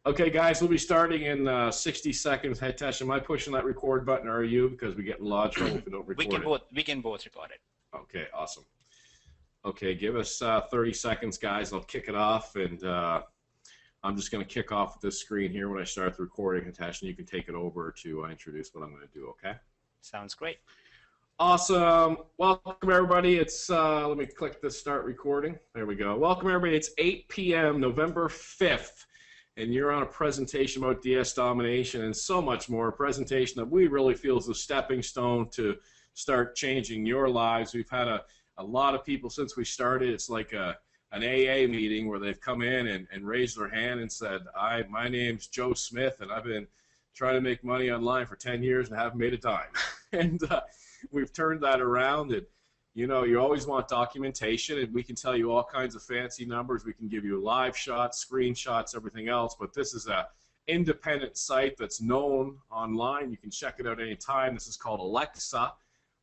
Okay, guys, we'll be starting in 60 seconds. Hey, Tesh, am I pushing that record button, or are you? Because we get in a lot of trouble if we don't record it. We can both record it. Okay, awesome. Okay, give us 30 seconds, guys. I'll kick it off, and I'm just going to kick off this screen here when I start the recording, Tesh, and you can take it over to introduce what I'm going to do, okay? Sounds great. Awesome. Welcome, everybody. It's let me click the start recording. There we go. Welcome, everybody. It's 8 p.m. November 5th, and you're on a presentation about DS Domination and so much more. A presentation that we really feel is a stepping stone to start changing your lives. We've had a lot of people since we started. It's like an AA meeting where they've come in and raised their hand and said, my name's Joe Smith, and I've been trying to make money online for 10 years and haven't made a dime. And we've turned that around, and you know, you always want documentation, and we can tell you all kinds of fancy numbers. We can give you live shots, screenshots, everything else, but this is a independent site that's known online. You can check it out anytime. This is called Alexa,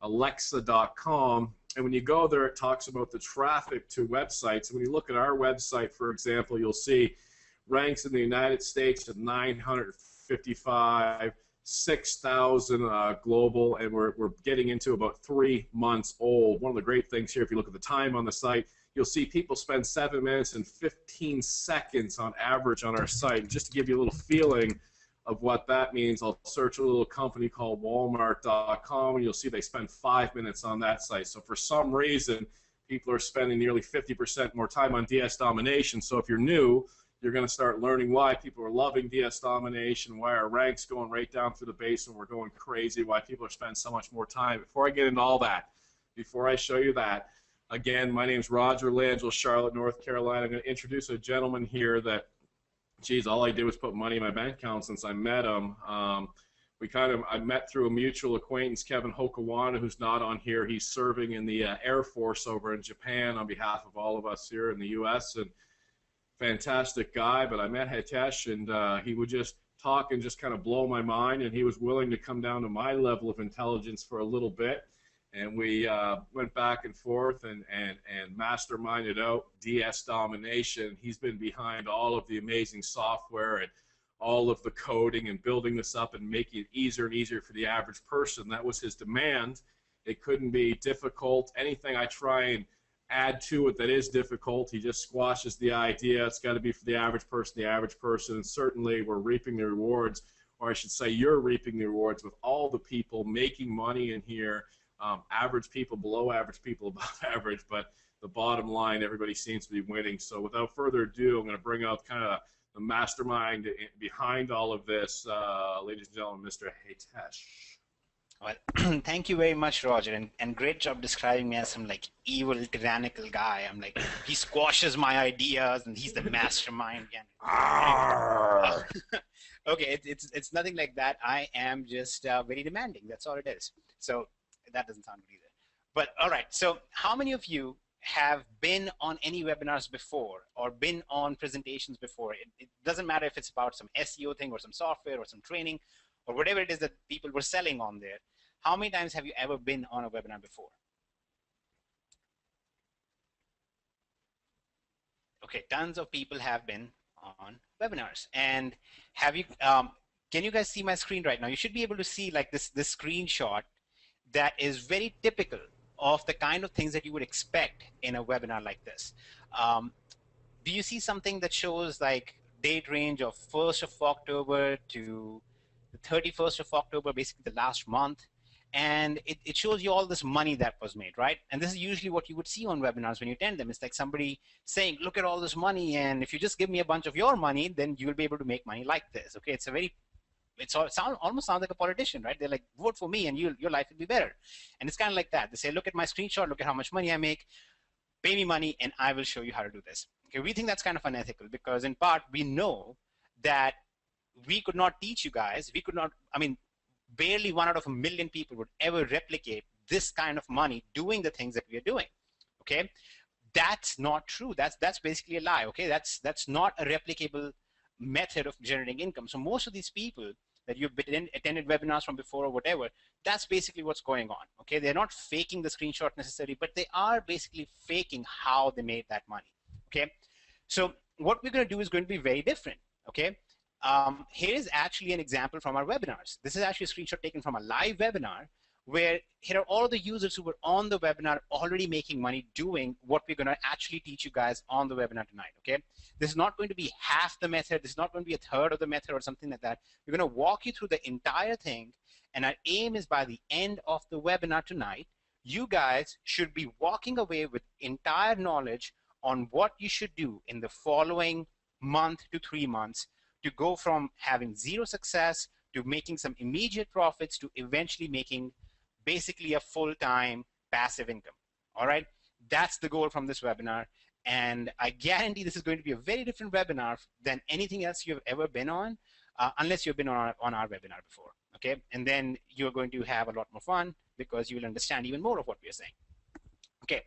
alexa.com, and when you go there, it talks about the traffic to websites. And when you look at our website, for example, you'll see ranks in the United States at 955, 6,000 global, and we're getting into about 3 months old. One of the great things here, if you look at the time on the site, you'll see people spend 7 minutes and 15 seconds on average on our site. And just to give you a little feeling of what that means, I'll search a little company called Walmart.com, and you'll see they spend 5 minutes on that site. So for some reason, people are spending nearly 50% more time on DS Domination. So if you're new, you're going to start learning why people are loving DS Domination, why our ranks going right down through the base and we're going crazy, why people are spending so much more time. Before I get into all that, before I show you that, again, my name's Roger Langell, Charlotte, North Carolina. I'm going to introduce a gentleman here that, geez, all I did was put money in my bank account since I met him. I met through a mutual acquaintance, Kevin Hokawana, who's not on here. He's serving in the Air Force over in Japan on behalf of all of us here in the U.S., and fantastic guy. But I met Hitesh, and he would just talk and just kind of blow my mind, and he was willing to come down to my level of intelligence for a little bit, and we went back and forth and masterminded out DS Domination. He's been behind all of the amazing software and all of the coding and building this up and making it easier and easier for the average person. That was his demand. It couldn't be difficult. Anything I try and add to it that is difficult, he just squashes the idea. It's got to be for the average person, and certainly we're reaping the rewards, or I should say you're reaping the rewards with all the people making money in here, average people, below average people, above average, but the bottom line, everybody seems to be winning. So without further ado, I'm going to bring out kind of the mastermind behind all of this, ladies and gentlemen, Mr. Hitesh. Well, thank you very much, Roger, and great job describing me as some like evil, tyrannical guy. I'm like, he squashes my ideas, and he's the mastermind. Okay, it's nothing like that. I am just very demanding. That's all it is. So that doesn't sound good either. But all right. So how many of you have been on any webinars before or been on presentations before? It doesn't matter if it's about some SEO thing or some software or some training or whatever it is that people were selling on there. How many times have you ever been on a webinar before? Okay, tons of people have been on webinars. And have you? Can you guys see my screen right now? You should be able to see like this screenshot that is very typical of the kind of things that you would expect in a webinar like this. Do you see something that shows like date range of 1st of October to the 31st of October, basically the last month? And it shows you all this money that was made, right? And this is usually what you would see on webinars when you attend them. It's like somebody saying, look at all this money, and if you just give me a bunch of your money, then you will be able to make money like this, okay? It's a very, almost sounds like a politician, right? They're like, vote for me and your life will be better. And it's kind of like that. They say, look at my screenshot, look at how much money I make, pay me money, and I will show you how to do this. Okay, we think that's kind of unethical because in part, we know that we could not teach you guys, we could not, I mean, barely 1 out of 1 million people would ever replicate this kind of money doing the things that we are doing, okay? That's not true. That's basically a lie, okay? That's not a replicable method of generating income. So most of these people that you've attended webinars from before or whatever, that's basically what's going on, okay? They're not faking the screenshot necessarily, but they are basically faking how they made that money, okay? So what we're going to do is going to be very different, okay? here is actually an example from our webinars. This is actually a screenshot taken from a live webinar where here are all the users who were on the webinar already making money doing what we're going to actually teach you guys on the webinar tonight, okay? This is not going to be half the method. This is not going to be a third of the method or something like that. We're going to walk you through the entire thing, and our aim is by the end of the webinar tonight, you guys should be walking away with entire knowledge on what you should do in the following month to 3 months to go from having zero success to making some immediate profits to eventually making basically a full-time passive income. All right, that's the goal from this webinar, and I guarantee this is going to be a very different webinar than anything else you've ever been on, unless you've been on our webinar before. Okay, and then you're going to have a lot more fun because you will understand even more of what we are saying. Okay,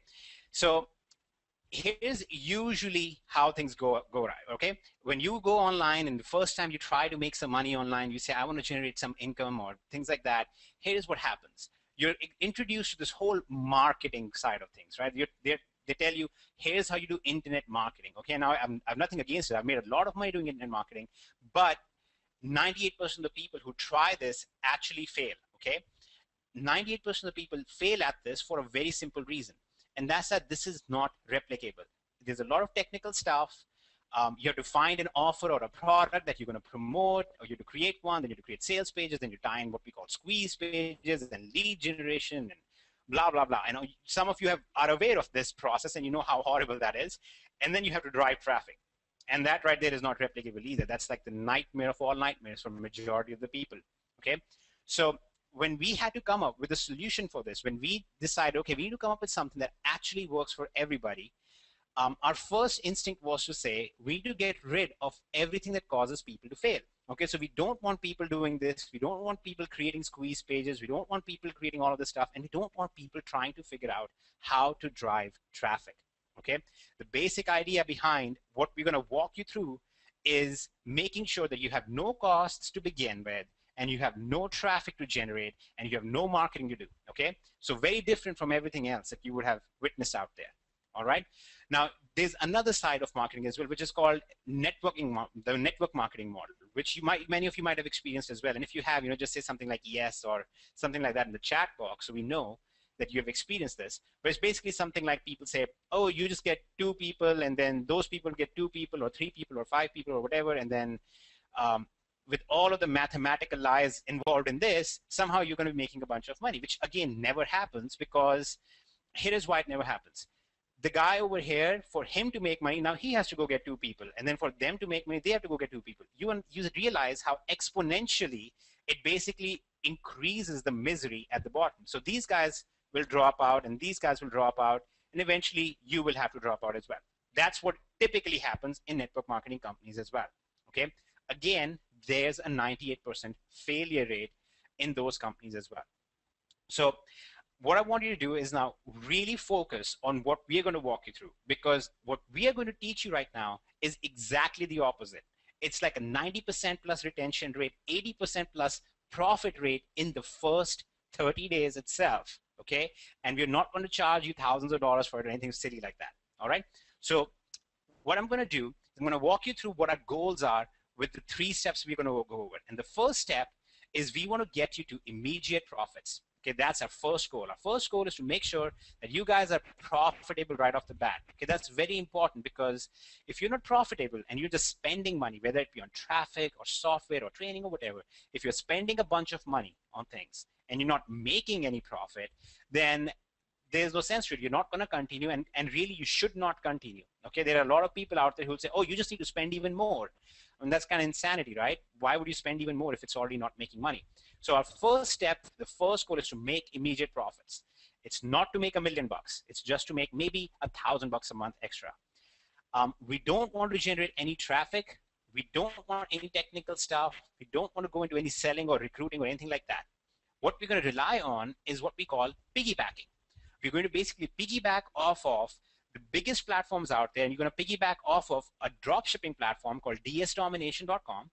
so here's usually how things go right. Okay, when you go online and the first time you try to make some money online, you say I want to generate some income or things like that. Here's what happens: you're introduced to this whole marketing side of things, right? They tell you here's how you do internet marketing. Okay, now I've nothing against it. I've made a lot of money doing internet marketing, but 98% of the people who try this actually fail. Okay, 98% of the people fail at this for a very simple reason, and that's that this is not replicable. There's a lot of technical stuff. You have to find an offer or a product that you're going to promote, or you have to create one, then you have to create sales pages, then you tie in what we call squeeze pages, and lead generation, and blah, blah, blah. I know some of you are aware of this process, and you know how horrible that is. And then you have to drive traffic. And that right there is not replicable either. That's like the nightmare of all nightmares for the majority of the people. Okay, so when we had to come up with a solution for this, when we decided, okay, we need to come up with something that actually works for everybody, our first instinct was to say we need to get rid of everything that causes people to fail. Okay, so we don't want people doing this. We don't want people creating squeeze pages. We don't want people creating all of this stuff, and we don't want people trying to figure out how to drive traffic. Okay, the basic idea behind what we're going to walk you through is making sure that you have no costs to begin with, and you have no traffic to generate, and you have no marketing to do. Okay, so very different from everything else that you would have witnessed out there. All right, now there's another side of marketing as well, which is called networking, the network marketing model, which many of you might have experienced as well. And if you have, just say something like yes or something like that in the chat box, so we know that you have experienced this. But it's basically something like people say, oh, you just get 2 people, and then those people get 2 people or 3 people or 5 people or whatever, and then with all of the mathematical lies involved in this, somehow you're going to be making a bunch of money, which again never happens, because here is why it never happens. The guy over here, for him to make money, now he has to go get 2 people, and then for them to make money, they have to go get 2 people. You realize how exponentially it basically increases the misery at the bottom. So these guys will drop out, and these guys will drop out, and eventually you will have to drop out as well. That's what typically happens in network marketing companies as well. Okay, again, there's a 98% failure rate in those companies as well. So what I want you to do is now really focus on what we are going to walk you through, because what we are going to teach you right now is exactly the opposite. It's like a 90% plus retention rate, 80% plus profit rate in the first 30 days itself. Okay, and we're not going to charge you thousands of dollars for it or anything silly like that. All right, so what I'm going to do is I'm going to walk you through what our goals are with the 3 steps we're going to go over. And the first step is we want to get you to immediate profits. Okay, that's our first goal. Our first goal is to make sure that you guys are profitable right off the bat. Okay, that's very important, because if you're not profitable and you're just spending money, whether it be on traffic or software or training or whatever, if you're spending a bunch of money on things and you're not making any profit, then there's no sense to it. You're not going to continue, and really you should not continue. Okay, there are a lot of people out there who will say, oh, you just need to spend even more. And that's kind of insanity, right? Why would you spend even more if it's already not making money? So our first step, the first goal is to make immediate profits. It's not to make $1 million. It's just to make maybe $1,000 a month extra. We don't want to generate any traffic. We don't want any technical stuff. We don't want to go into any selling or recruiting or anything like that. What we're going to rely on is what we call piggybacking. We're going to basically piggyback off of the biggest platforms out there, and you're going to piggyback off of a dropshipping platform called DSDomination.com,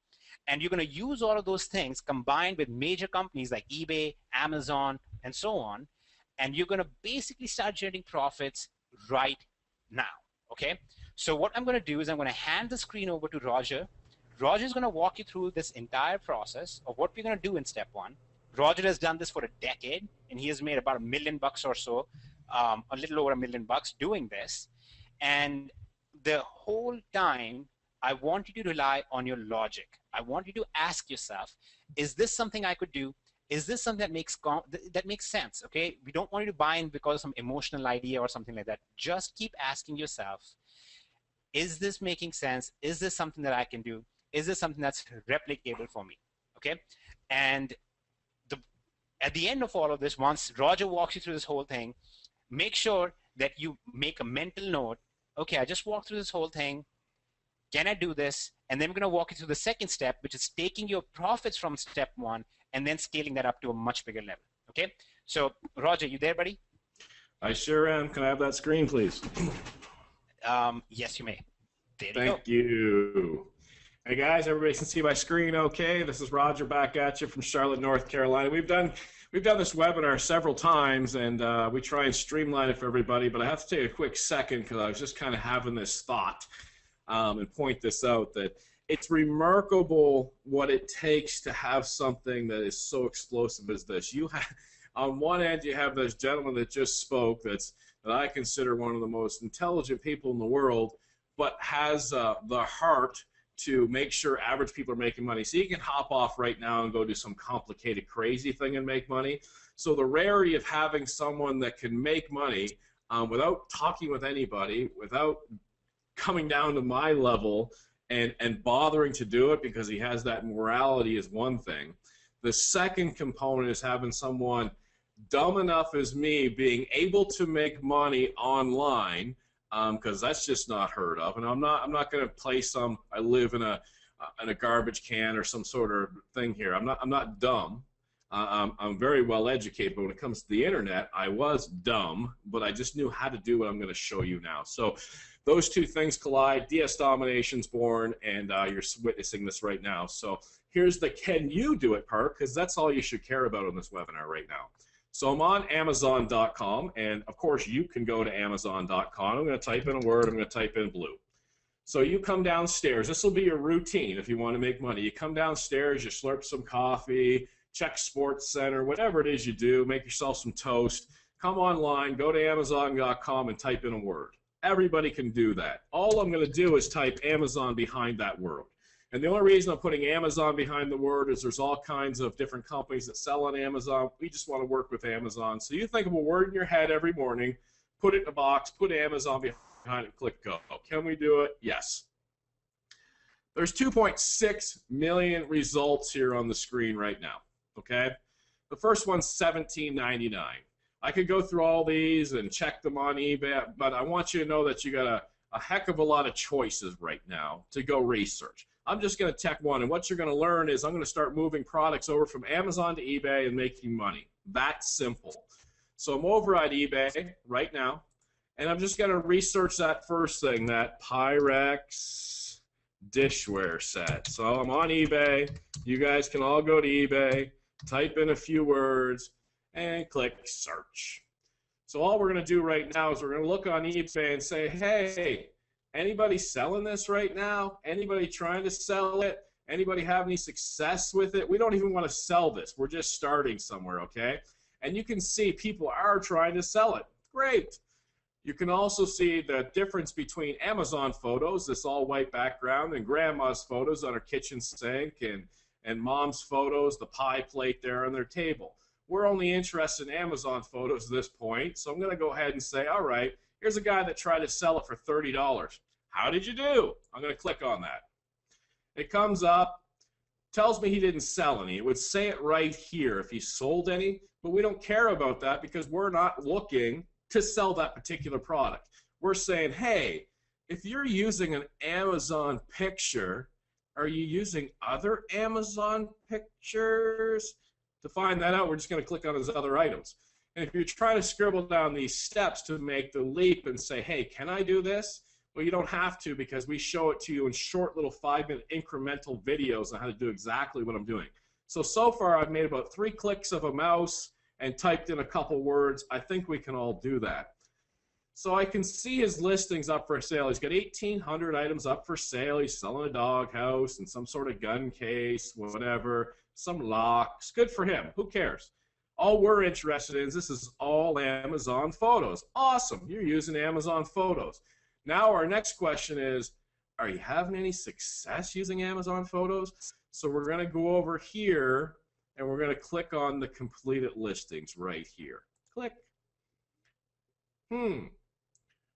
and you're going to use all of those things combined with major companies like eBay, Amazon, and so on, and you're going to basically start generating profits right now. Okay, so what I'm going to do is I'm going to hand the screen over to Roger. Roger's going to walk you through this entire process of what we're going to do in step one. Roger has done this for a decade, and he has made about $1 million or so, a little over $1 million doing this. And the whole time, I want you to rely on your logic. I want you to ask yourself, is this something I could do? Is this something that makes sense? Okay, we don't want you to buy in because of some emotional idea or something like that. Just keep asking yourself, is this making sense? Is this something that I can do? Is this something that's replicable for me? Okay, and at the end of all of this, once Roger walks you through this whole thing, make sure that you make a mental note. Okay, I just walked through this whole thing. Can I do this? And then we're going to walk you through the second step, which is taking your profits from step one and then scaling that up to a much bigger level. Okay? So, Roger, you there, buddy? I sure am. Can I have that screen, please? Yes, you may. There you Thank you. Hey, guys, everybody can see my screen okay? This is Roger back at you from Charlotte, North Carolina. We've done this webinar several times, and we try and streamline it for everybody, but I have to take a quick second because I was just kind of having this thought and point this out, that it's remarkable what it takes to have something that is so explosive as this. You have, on one end, you have this gentleman that just spoke that I consider one of the most intelligent people in the world, but has the heart to make sure average people are making money. So you can hop off right now and go do some complicated, crazy thing and make money. So the rarity of having someone that can make money without talking with anybody, without coming down to my level and bothering to do it because he has that morality is one thing. The second component is having someone dumb enough as me being able to make money online, because that's just not heard of. And I'm not going to play some I live in a garbage can or some sort of thing here. I'm not dumb. I'm very well educated, but when it comes to the internet, I was dumb, but I just knew how to do what I'm going to show you now. So those two things collide. DS Domination's born, and you're witnessing this right now. So here's the can you do it part, because that's all you should care about in this webinar right now. So I'm on Amazon.com, and of course you can go to Amazon.com. I'm going to type in a word. I'm going to type in blue. So you come downstairs. This will be your routine if you want to make money. You come downstairs, you slurp some coffee, check Sports Center, whatever it is you do, make yourself some toast, come online, go to Amazon.com and type in a word. Everybody can do that. All I'm going to do is type Amazon behind that word. And the only reason I'm putting Amazon behind the word is there's all kinds of different companies that sell on Amazon. We just want to work with Amazon. So you think of a word in your head every morning, put it in a box, put Amazon behind it, click go. Can we do it? Yes. There's 2.6 million results here on the screen right now. Okay? The first one's $17.99. I could go through all these and check them on eBay, but I want you to know that you got a heck of a lot of choices right now to go research. I'm just going to check one, and what you're going to learn is I'm going to start moving products over from Amazon to eBay and making money. That's simple. So I'm over at eBay right now, and I'm just going to research that first thing, that Pyrex dishware set. So I'm on eBay. You guys can all go to eBay, type in a few words, and click search. So all we're going to do right now is we're going to look on eBay and say, hey, anybody selling this right now? Anybody trying to sell it? Anybody have any success with it? We don't even want to sell this. We're just starting somewhere, okay? And you can see people are trying to sell it. Great. You can also see the difference between Amazon photos, this all white background, and grandma's photos on her kitchen sink, and mom's photos, the pie plate there on their table. We're only interested in Amazon photos at this point, so I'm going to go ahead and say, all right, here's a guy that tried to sell it for $30. How did you do? I'm going to click on that. It comes up, tells me he didn't sell any. It would say it right here if he sold any, but we don't care about that because we're not looking to sell that particular product. We're saying, hey, if you're using an Amazon picture, are you using other Amazon pictures? To find that out, we're just going to click on his other items. And if you're trying to scribble down these steps to make the leap and say, hey, can I do this? Well, you don't have to because we show it to you in short little 5-minute incremental videos on how to do exactly what I'm doing. So far I've made about 3 clicks of a mouse and typed in a couple words. I think we can all do that. So I can see his listings up for sale. He's got 1,800 items up for sale. He's selling a doghouse and some sort of gun case, whatever, some locks. Good for him. Who cares? All we're interested in is this is all Amazon photos. Awesome. You're using Amazon photos. Now our next question is, are you having any success using Amazon photos? So we're going to go over here and we're going to click on the completed listings right here. Click.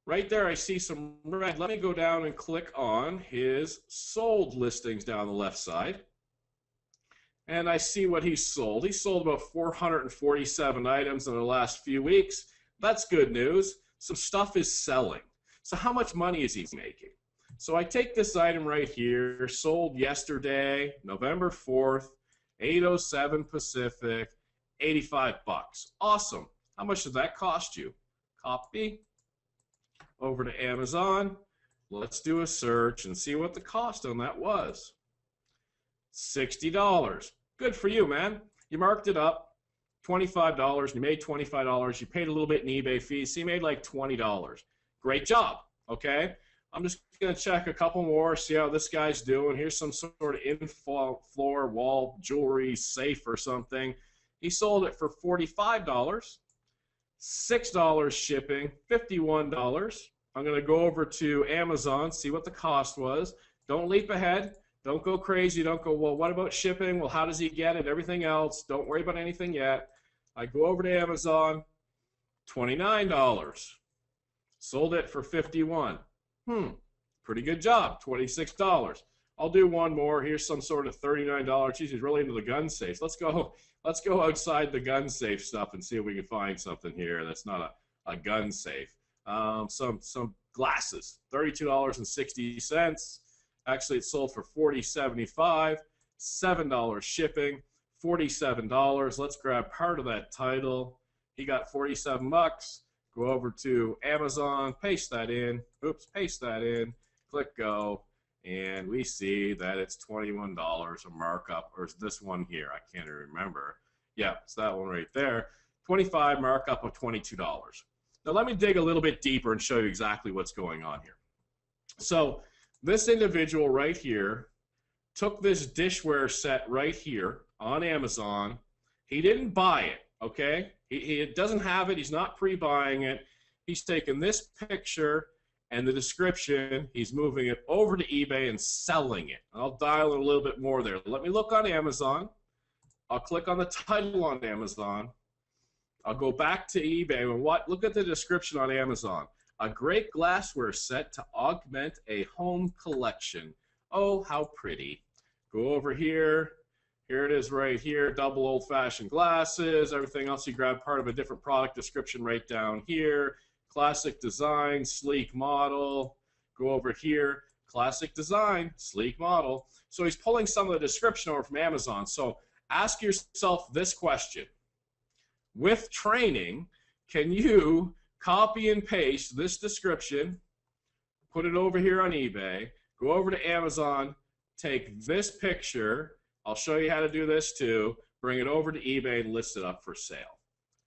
Right there I see some red. Let me go down and click on his sold listings down the left side. And I see what he sold. He sold about 447 items in the last few weeks. That's good news. Some stuff is selling. So how much money is he making? So I take this item right here, sold yesterday, November 4th, 8:07 Pacific, 85 bucks. Awesome. How much did that cost you? Copy. Over to Amazon. Let's do a search and see what the cost on that was. $60. Good for you, man. You marked it up. $25. You made $25. You paid a little bit in eBay fees. So you made like $20. Great job. Okay. I'm just going to check a couple more, see how this guy's doing. Here's some sort of in-floor wall jewelry safe or something. He sold it for $45. $6 shipping, $51. I'm going to go over to Amazon, see what the cost was. Don't leap ahead. Don't go crazy. Don't go, well, what about shipping? Well, how does he get it? Everything else. Don't worry about anything yet. I go over to Amazon, $29. Sold it for $51. Pretty good job, $26. I'll do one more. Here's some sort of $39. Geez, he's really into the gun safes. Let's go outside the gun safe stuff and see if we can find something here that's not a gun safe. Some glasses, $32.60. Actually, it sold for $40.75. $7 shipping, $47. Let's grab part of that title. He got 47 bucks. Go over to Amazon, paste that in. Oops, paste that in. Click go. And we see that it's $21 a markup, or is this one here? I can't even remember. Yeah, it's that one right there. 25 markup of $22. Now let me dig a little bit deeper and show you exactly what's going on here. So this individual right here took this dishware set right here on Amazon. He didn't buy it, okay? He doesn't have it. He's not pre-buying it. He's taken this picture and the description, he's moving it over to eBay and selling it. I'll dial it a little bit more there. Let me look on Amazon. I'll click on the title on Amazon. I'll go back to eBay and look at the description on Amazon. A great glassware set to augment a home collection. Oh, how pretty. Go over here. Here it is right here, double old-fashioned glasses. Everything else you grab part of a different product description right down here. Classic design, sleek model. Go over here, classic design, sleek model. So he's pulling some of the description over from Amazon. So ask yourself this question. With training, can you copy and paste this description, put it over here on eBay, go over to Amazon, take this picture, I'll show you how to do this too, bring it over to eBay and list it up for sale.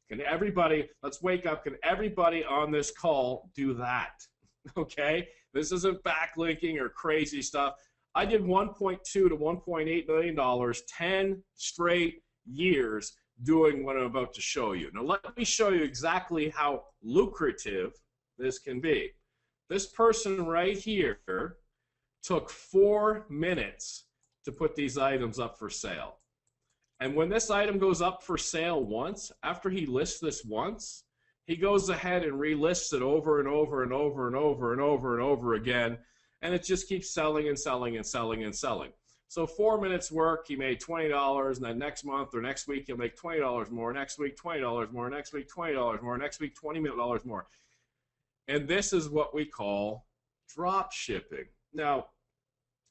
Can everybody, let's wake up, can everybody on this call do that? Okay? This isn't backlinking or crazy stuff. I did $1.2 to $1.8 million, 10 straight years doing what I'm about to show you. Now let me show you exactly how lucrative this can be. This person right here took 4 minutes to put these items up for sale. And when this item goes up for sale once, after he lists this once, he goes ahead and relists it over and over and over and over and over and over again, and it just keeps selling and selling and selling and selling. So 4 minutes work, he made $20, and then next month or next week he'll make $20 more, next week $20 more, next week $20 more, next week $20 more. And this is what we call drop shipping. Now,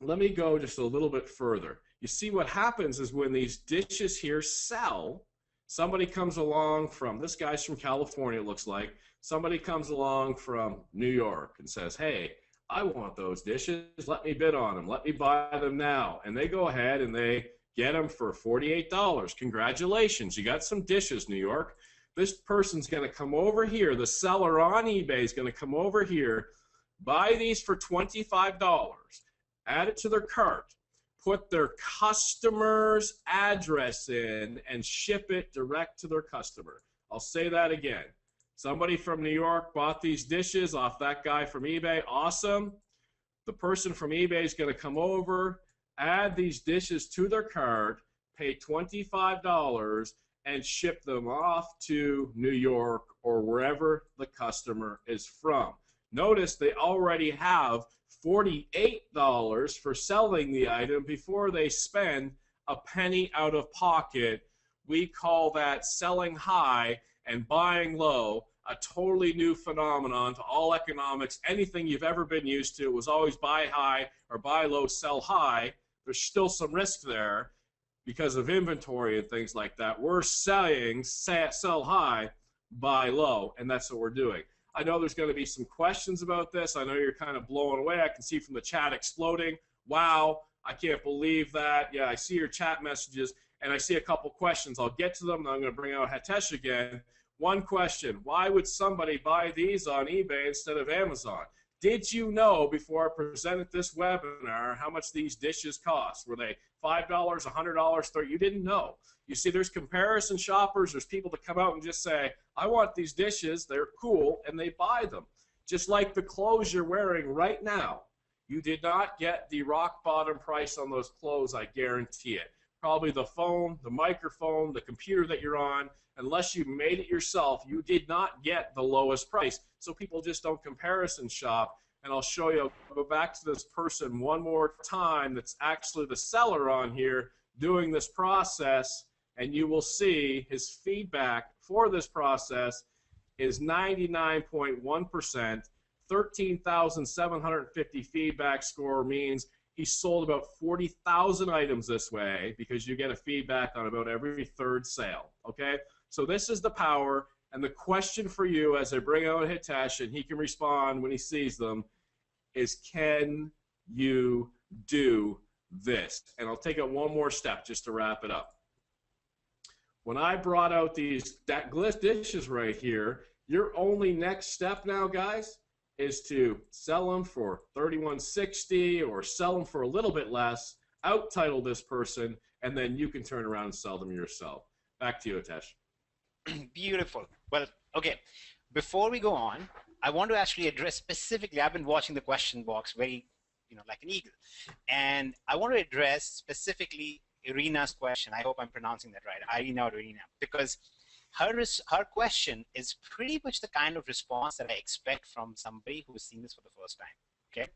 let me go just a little bit further. You see what happens is when these dishes here sell, somebody comes along from, this guy's from California it looks like, somebody comes along from New York and says, hey, I want those dishes, let me bid on them, let me buy them now. And they go ahead and they get them for $48. Congratulations, you got some dishes, New York. This person's going to come over here. The seller on eBay is going to come over here, buy these for $25, add it to their cart, put their customer's address in, and ship it direct to their customer. I'll say that again. Somebody from New York bought these dishes off that guy from eBay. Awesome. The person from eBay is going to come over, add these dishes to their cart, pay $25, and ship them off to New York or wherever the customer is from. Notice they already have $48 for selling the item before they spend a penny out of pocket. We call that selling high and buying low, a totally new phenomenon to all economics. Anything you've ever been used to was always buy high or buy low, sell high. There's still some risk there because of inventory and things like that. We're saying sell high, buy low, and that's what we're doing. I know there's going to be some questions about this. I know you're kind of blown away. I can see from the chat exploding. Wow, I can't believe that. Yeah, I see your chat messages, and I see a couple questions. I'll get to them, and I'm going to bring out Hitesh again. One question: why would somebody buy these on eBay instead of Amazon? Did you know before I presented this webinar how much these dishes cost? Were they $5, $100, $30? You didn't know. You see, there's comparison shoppers. There's people that come out and just say, I want these dishes. They're cool, and they buy them. Just like the clothes you're wearing right now. You did not get the rock bottom price on those clothes, I guarantee it. Probably the phone, the microphone, the computer that you're on, unless you made it yourself, you did not get the lowest price. So people just don't comparison shop. And I'll show you, I'll go back to this person one more time that's actually the seller on here doing this process, and you will see his feedback for this process is 99.1%. 13,750 feedback score means he sold about 40,000 items this way, because you get a feedback on about every third sale, okay? So this is the power, and the question for you as I bring out Hitesh, and he can respond when he sees them, is can you do this? And I'll take it one more step just to wrap it up. When I brought out these dishes right here, your only next step now, guys, is to sell them for $31.60 or sell them for a little bit less, out-title this person, and then you can turn around and sell them yourself. Back to you, Hitesh. Beautiful. Well, okay. Before we go on, I want to actually address specifically, I've been watching the question box very, like an eagle. And I want to address specifically Irina's question. I hope I'm pronouncing that right. Irina or Irina. Because her question is pretty much the kind of response that I expect from somebody who's seen this for the first time. Okay.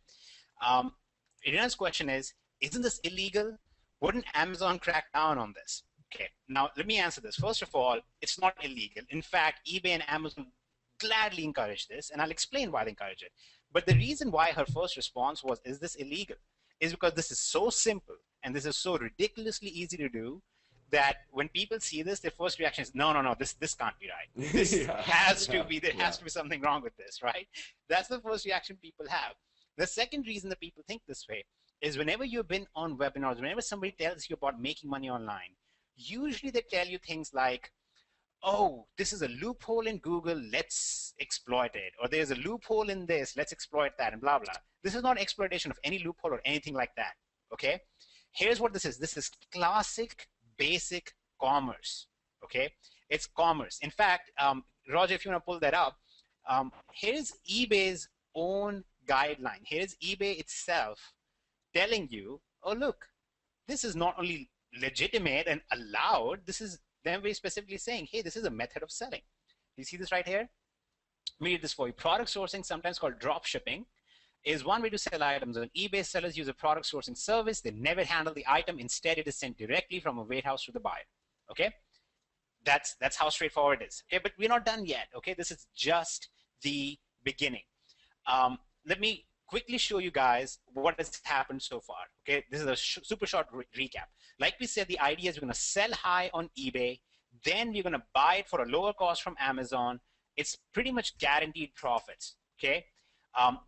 Irina's question is, isn't this illegal? Wouldn't Amazon crack down on this? Okay, now let me answer this. First of all, it's not illegal. In fact, eBay and Amazon gladly encourage this, and I'll explain why they encourage it. But the reason why her first response was, is this illegal? Is because this is so simple, and this is so ridiculously easy to do, that when people see this, their first reaction is, no, this can't be right. This has to be, there has to be something wrong with this, right? That's the first reaction people have. The second reason that people think this way is whenever you've been on webinars, whenever somebody tells you about making money online, usually they tell you things like, oh, this is a loophole in Google, let's exploit it. Or there's a loophole in this, let's exploit that, and blah, blah. This is not exploitation of any loophole or anything like that, okay? Here's what this is. This is classic, basic commerce, okay? It's commerce. In fact, Roger, if you want to pull that up, here's eBay's own guideline. Here's eBay itself telling you, oh, look, this is not only legitimate and allowed, this is them very specifically saying, hey, this is a method of selling. You see this right here? Let me read this for you. Product sourcing, sometimes called drop shipping, is one way to sell items. When eBay sellers use a product sourcing service, they never handle the item. Instead, it is sent directly from a warehouse to the buyer. Okay? That's how straightforward it is. Okay, but we're not done yet. Okay, this is just the beginning. Let me quickly show you guys what has happened so far. Okay, this is a super short recap. Like we said, the idea is we're going to sell high on eBay, then we're going to buy it for a lower cost from Amazon. It's pretty much guaranteed profits. Okay,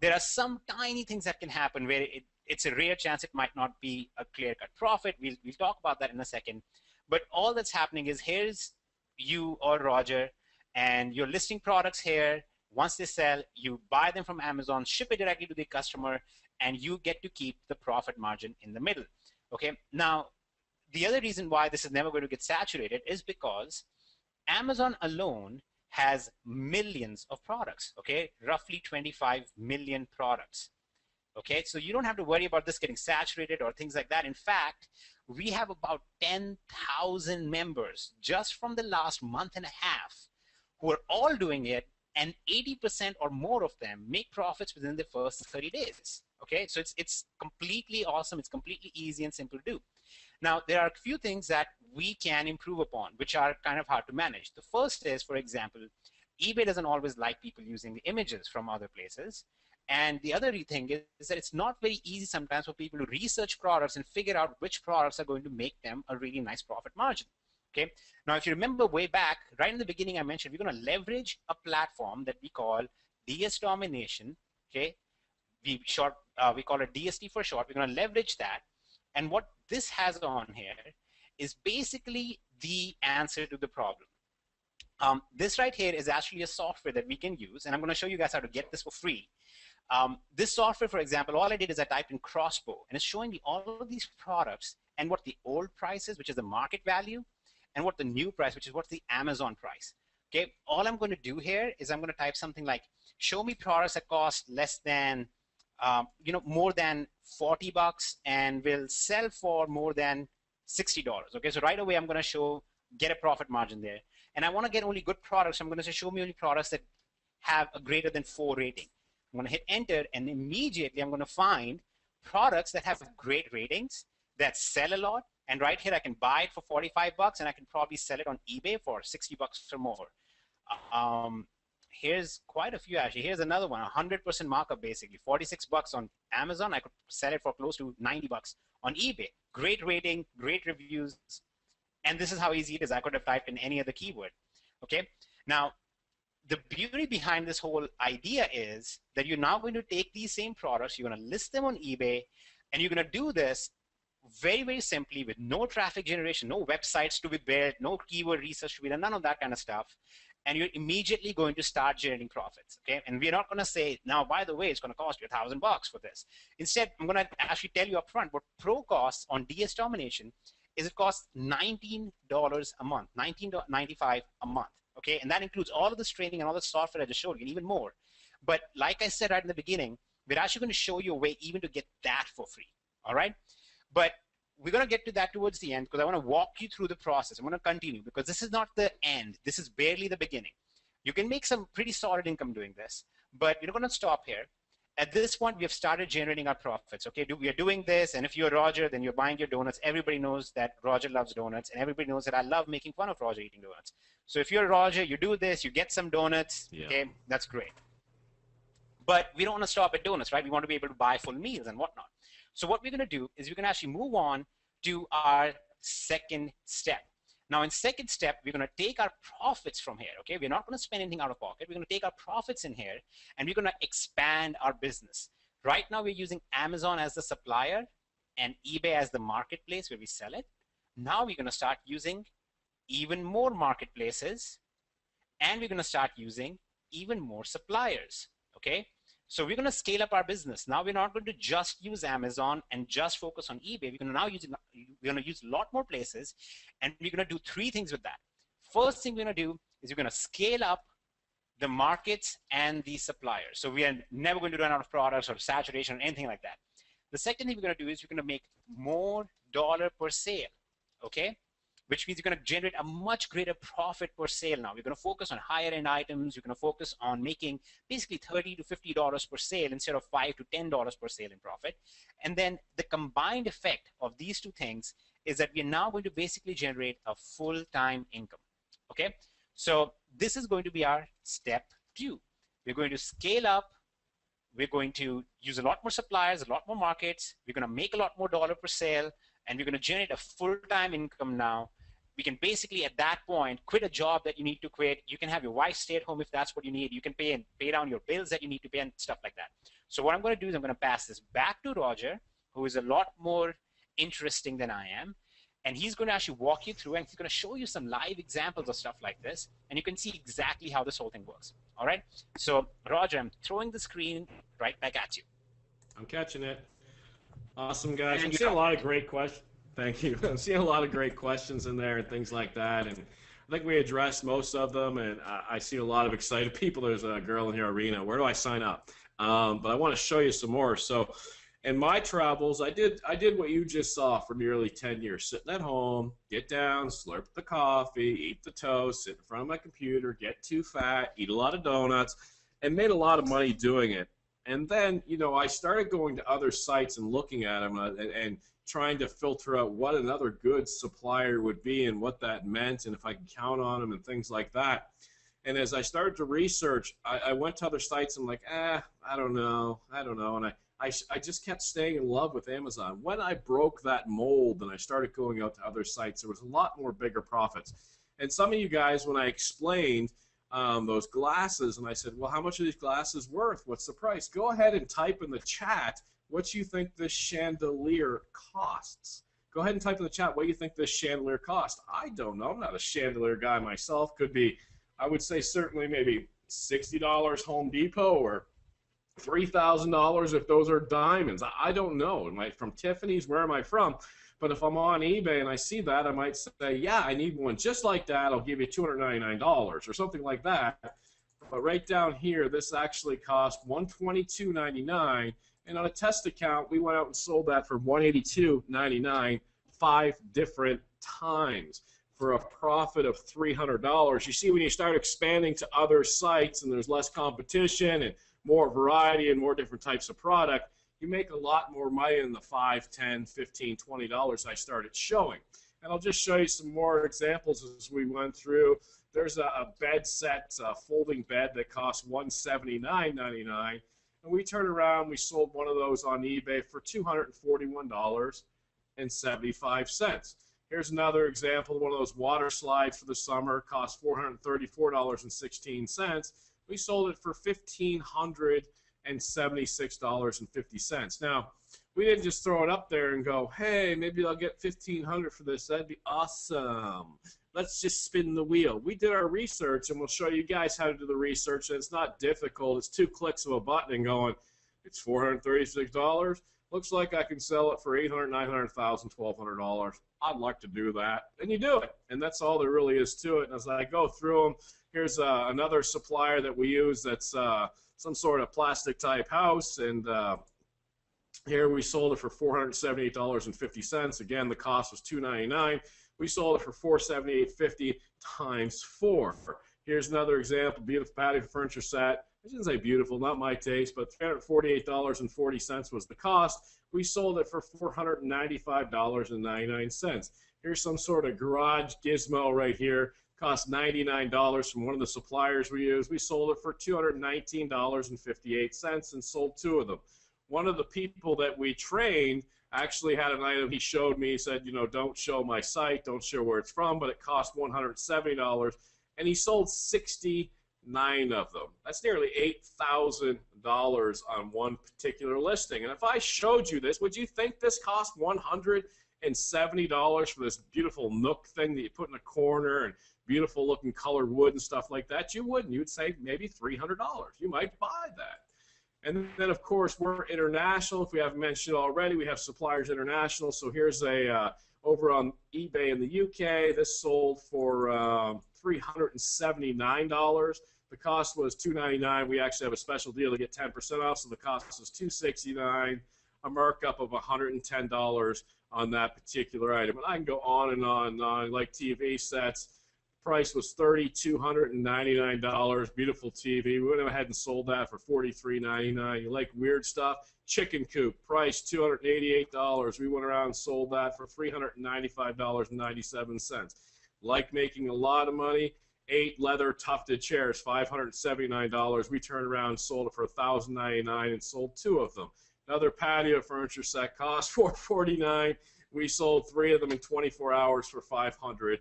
there are some tiny things that can happen where it's a rare chance it might not be a clear-cut profit. We'll talk about that in a second. But all that's happening is, here's you or Roger, and you're listing products here. Once they sell, you buy them from Amazon, ship it directly to the customer, and you get to keep the profit margin in the middle. Okay. Now, the other reason why this is never going to get saturated is because Amazon alone has millions of products. Okay, roughly 25 million products. Okay, so you don't have to worry about this getting saturated or things like that. In fact, we have about 10,000 members just from the last month and a half who are all doing it, and 80% or more of them make profits within the first 30 days. Okay, so it's completely awesome. It's completely easy and simple to do. Now, there are a few things that we can improve upon, which are kind of hard to manage. The first is, for example, eBay doesn't always like people using the images from other places. And the other thing is that it's not very easy sometimes for people to research products and figure out which products are going to make them a really nice profit margin. Okay. Now, if you remember way back, right in the beginning, I mentioned we're going to leverage a platform that we call DS Domination. Okay. We call it DSD for short. We're going to leverage that. And what this has on here is basically the answer to the problem. This right here is actually a software that we can use, and I'm going to show you guys how to get this for free. This software, for example, all I did is I typed in crossbow, and it's showing me all of these products and what the old price is, which is the market value, and what the new price, which is what's the Amazon price. Okay, all I'm going to do here is I'm going to type something like, show me products that cost less than, more than $40 and will sell for more than $60. Okay, so right away I'm going to get a profit margin there. And I want to get only good products. So I'm going to say, show me only products that have a greater than 4 rating. I'm going to hit enter, and immediately I'm going to find products that have great ratings, that sell a lot. And right here, I can buy it for $45, and I can probably sell it on eBay for $60 or more. Here's quite a few actually. Here's another one, 100% markup basically, $46 on Amazon. I could sell it for close to $90 on eBay. Great rating, great reviews. And this is how easy it is. I could have typed in any other keyword. Okay. Now, the beauty behind this whole idea is that you're now going to take these same products, you're going to list them on eBay, and you're going to do this very, very simply with no traffic generation, no websites to be built, no keyword research to be done, none of that kind of stuff. And you're immediately going to start generating profits. Okay. And we're not going to say, now, by the way, it's going to cost you $1,000 for this. Instead, I'm going to actually tell you up front what Pro costs on DS Domination is. It costs $19 a month, $19.95 a month. Okay, and that includes all of this training and all the software I just showed you, and even more. But like I said right in the beginning, we're actually going to show you a way even to get that for free. All right, but we're going to get to that towards the end because I want to walk you through the process. I'm going to continue because this is not the end. This is barely the beginning. You can make some pretty solid income doing this, but we're not going to stop here. At this point, we have started generating our profits. Okay, we are doing this, and if you're Roger, then you're buying your donuts. Everybody knows that Roger loves donuts, and everybody knows that I love making fun of Roger eating donuts. So if you're Roger, you do this, you get some donuts. Yeah. Okay, that's great. But we don't want to stop at donuts, right? We want to be able to buy full meals and whatnot. So what we're going to do is we're going to actually move on to our second step. Now, in second step, we're going to take our profits from here, okay? We're not going to spend anything out of pocket. We're going to take our profits in here, and we're going to expand our business. Right now, we're using Amazon as the supplier and eBay as the marketplace where we sell it. Now, we're going to start using even more marketplaces, and we're going to start using even more suppliers, okay? So we're going to scale up our business. Now, we're not going to just use Amazon and just focus on eBay. We're going to now use a lot more places, and we're going to do 3 things with that. First thing we're going to do is we're going to scale up the markets and the suppliers. So we are never going to run out of products or saturation or anything like that. The second thing we're going to do is we're going to make more dollar per sale, okay? Which means you're going to generate a much greater profit per sale now. We're going to focus on higher end items. You're going to focus on making basically $30 to $50 per sale instead of $5 to $10 per sale in profit. And then the combined effect of these 2 things is that we're now going to basically generate a full-time income, okay? So this is going to be our step 2. We're going to scale up. We're going to use a lot more suppliers, a lot more markets. We're going to make a lot more dollar per sale, and we're going to generate a full-time income now. We can basically, at that point, quit a job that you need to quit. You can have your wife stay at home if that's what you need. You can pay down your bills that you need to pay and stuff like that. So what I'm going to do is I'm going to pass this back to Roger, who is a lot more interesting than I am. and he's going to actually walk you through, and he's going to show you some live examples of stuff like this, and you can see exactly how this whole thing works. All right? So, Roger, I'm throwing the screen right back at you. I'm catching it. Awesome, guys. And I'm seeing a lot of great questions. Thank you. I'm seeing a lot of great questions in there and things like that, and I think we addressed most of them, and I see a lot of excited people. There's a girl in here, Arena. Where do I sign up? But I want to show you some more. So in my travels, I did what you just saw for nearly 10 years. Sitting at home, get down, slurp the coffee, eat the toast, sit in front of my computer, get too fat, eat a lot of donuts, and made a lot of money doing it. And then, you know, I started going to other sites and looking at them and trying to filter out what another good supplier would be and what that meant and if I could count on them and things like that. And as I started to research, I went to other sites and I'm like, I don't know. And I just kept staying in love with Amazon. When I broke that mold and I started going out to other sites, there was a lot more bigger profits. And some of you guys, when I explained those glasses, and I said, well, how much are these glasses worth? What's the price? Go ahead and type in the chat what you think this chandelier costs. Go ahead and type in the chat what you think this chandelier costs. I don't know. I'm not a chandelier guy myself. Could be, I would say certainly maybe $60 Home Depot or $3,000 if those are diamonds. I don't know. Am I from Tiffany's? Where am I from? But if I'm on eBay and I see that, I might say, yeah, I need one just like that. I'll give you $299 or something like that. But right down here, this actually cost $122.99. And on a test account, we went out and sold that for $182.99 5 different times for a profit of $300. You see, when you start expanding to other sites and there's less competition and more variety and more different types of product, you make a lot more money than the $5, $10, $15, $20 I started showing. And I'll just show you some more examples as we went through. There's a bed set, a folding bed that costs $179.99. And we turned around, we sold one of those on eBay for $241.75. Here's another example of one of those water slides for the summer, cost $434.16. We sold it for $1,576.50. Now, we didn't just throw it up there and go, hey, maybe I'll get $1,500 for this. That'd be awesome. Let's just spin the wheel. We did our research, and we'll show you guys how to do the research. And it's not difficult. It's 2 clicks of a button and going, it's $436. Looks like I can sell it for $800, $900, $1,000, $1,200. I'd like to do that. And you do it. And that's all there really is to it. And as I go through them, here's another supplier that we use that's some sort of plastic type house. And here we sold it for $478.50. Again, the cost was $299. We sold it for $478.50 times 4. Here's another example, beautiful patio furniture set. I shouldn't say beautiful, not my taste, but $348.40 was the cost. We sold it for $495.99. Here's some sort of garage gizmo right here. Cost $99 from one of the suppliers we use. We sold it for $219.58 and sold 2 of them. One of the people that we trained actually had an item he showed me. He said, you know, don't show my site, don't show where it's from, but it cost $170, and he sold 69 of them. That's nearly $8,000 on one particular listing. And if I showed you this, would you think this cost $170 for this beautiful nook thing that you put in a corner and beautiful looking colored wood and stuff like that? You wouldn't. You'd say maybe $300. You might buy that. And then, of course, we're international. If we haven't mentioned already, we have Suppliers International. So here's a over on eBay in the UK. This sold for $379. The cost was $299. We actually have a special deal to get 10% off, so the cost was $269. A markup of $110 on that particular item. And I can go on and on, like TV sets. Price was $3,299. Beautiful TV. We went ahead and sold that for $43.99. You like weird stuff? Chicken coop. Price $288. We went around and sold that for $395.97. Like making a lot of money? 8 leather tufted chairs, $579. We turned around and sold it for $1,099 and sold 2 of them. Another patio furniture set cost $449. We sold 3 of them in 24 hours for $500.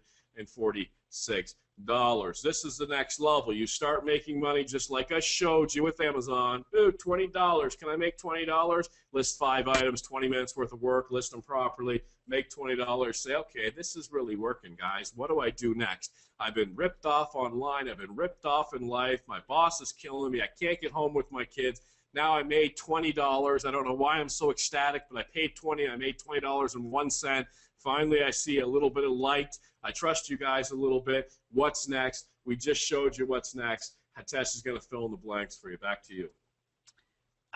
This is the next level. You start making money just like I showed you with Amazon. Ooh, $20. Can I make $20? List 5 items, 20 minutes worth of work, list them properly, make $20. Say, okay, this is really working, guys. What do I do next? I've been ripped off online. I've been ripped off in life. My boss is killing me. I can't get home with my kids. Now I made $20. I don't know why I'm so ecstatic, but I paid $20. I made $20.01. Finally, I see a little bit of light. I trust you guys a little bit. What's next? We just showed you what's next. Hitesh is going to fill in the blanks for you. Back to you.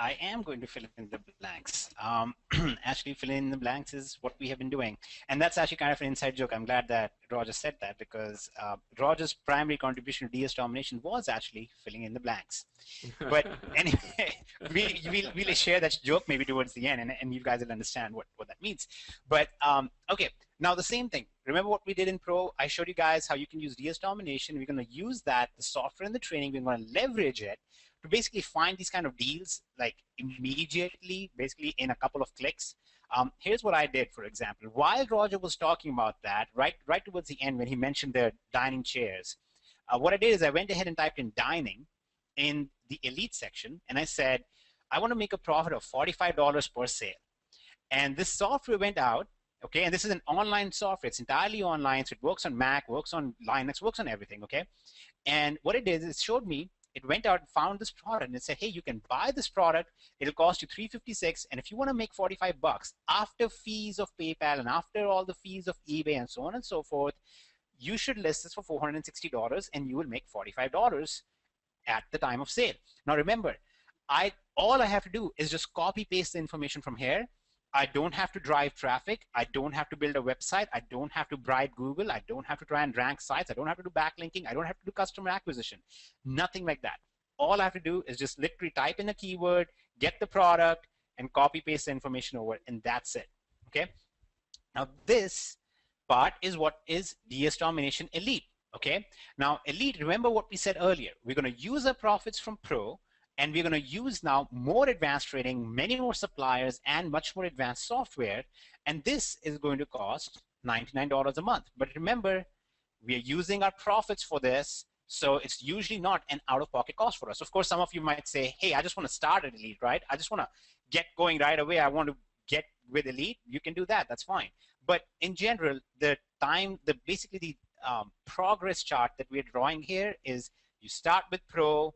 I am going to fill in the blanks. Actually, filling in the blanks is what we have been doing. And that's actually kind of an inside joke. I'm glad that Roger said that, because Roger's primary contribution to DS Domination was actually filling in the blanks. But anyway, we'll share that joke maybe towards the end, and you guys will understand what that means. But okay, now the same thing. Remember what we did in Pro? I showed you guys how you can use DS Domination. We're going to use that, the software and the training. We're going to leverage it to basically find these kind of deals like immediately, basically in a couple of clicks. Here's what I did, for example. While Roger was talking about that, right towards the end when he mentioned the dining chairs, what I did is I went ahead and typed in dining in the elite section, and I said, I want to make a profit of $45 per sale. And this software went out, okay, and this is an online software. It's entirely online, so it works on Mac, works on Linux, works on everything, okay? And what it did is it showed me, it went out and found this product, and it said, hey, you can buy this product. It'll cost you $356, and if you want to make 45 bucks after fees of PayPal and after all the fees of eBay and so on and so forth, you should list this for $460, and you will make $45 at the time of sale. Now remember, all I have to do is just copy paste the information from here. I don't have to drive traffic. I don't have to build a website. I don't have to bribe Google. I don't have to try and rank sites. I don't have to do backlinking. I don't have to do customer acquisition. Nothing like that. All I have to do is just literally type in a keyword, get the product, and copy paste the information over, and that's it. Okay. Now this part is what is DS Domination Elite. Okay. Now Elite, remember what we said earlier. We're going to use our profits from Pro, and we're going to use now more advanced trading, many more suppliers, and much more advanced software. And this is going to cost $99 a month. But remember, we are using our profits for this, so it's usually not an out-of-pocket cost for us. Of course, some of you might say, hey, I just want to start at Elite, right? I just want to get going right away. I want to get with Elite. You can do that. That's fine. But in general, basically the progress chart that we're drawing here is you start with Pro,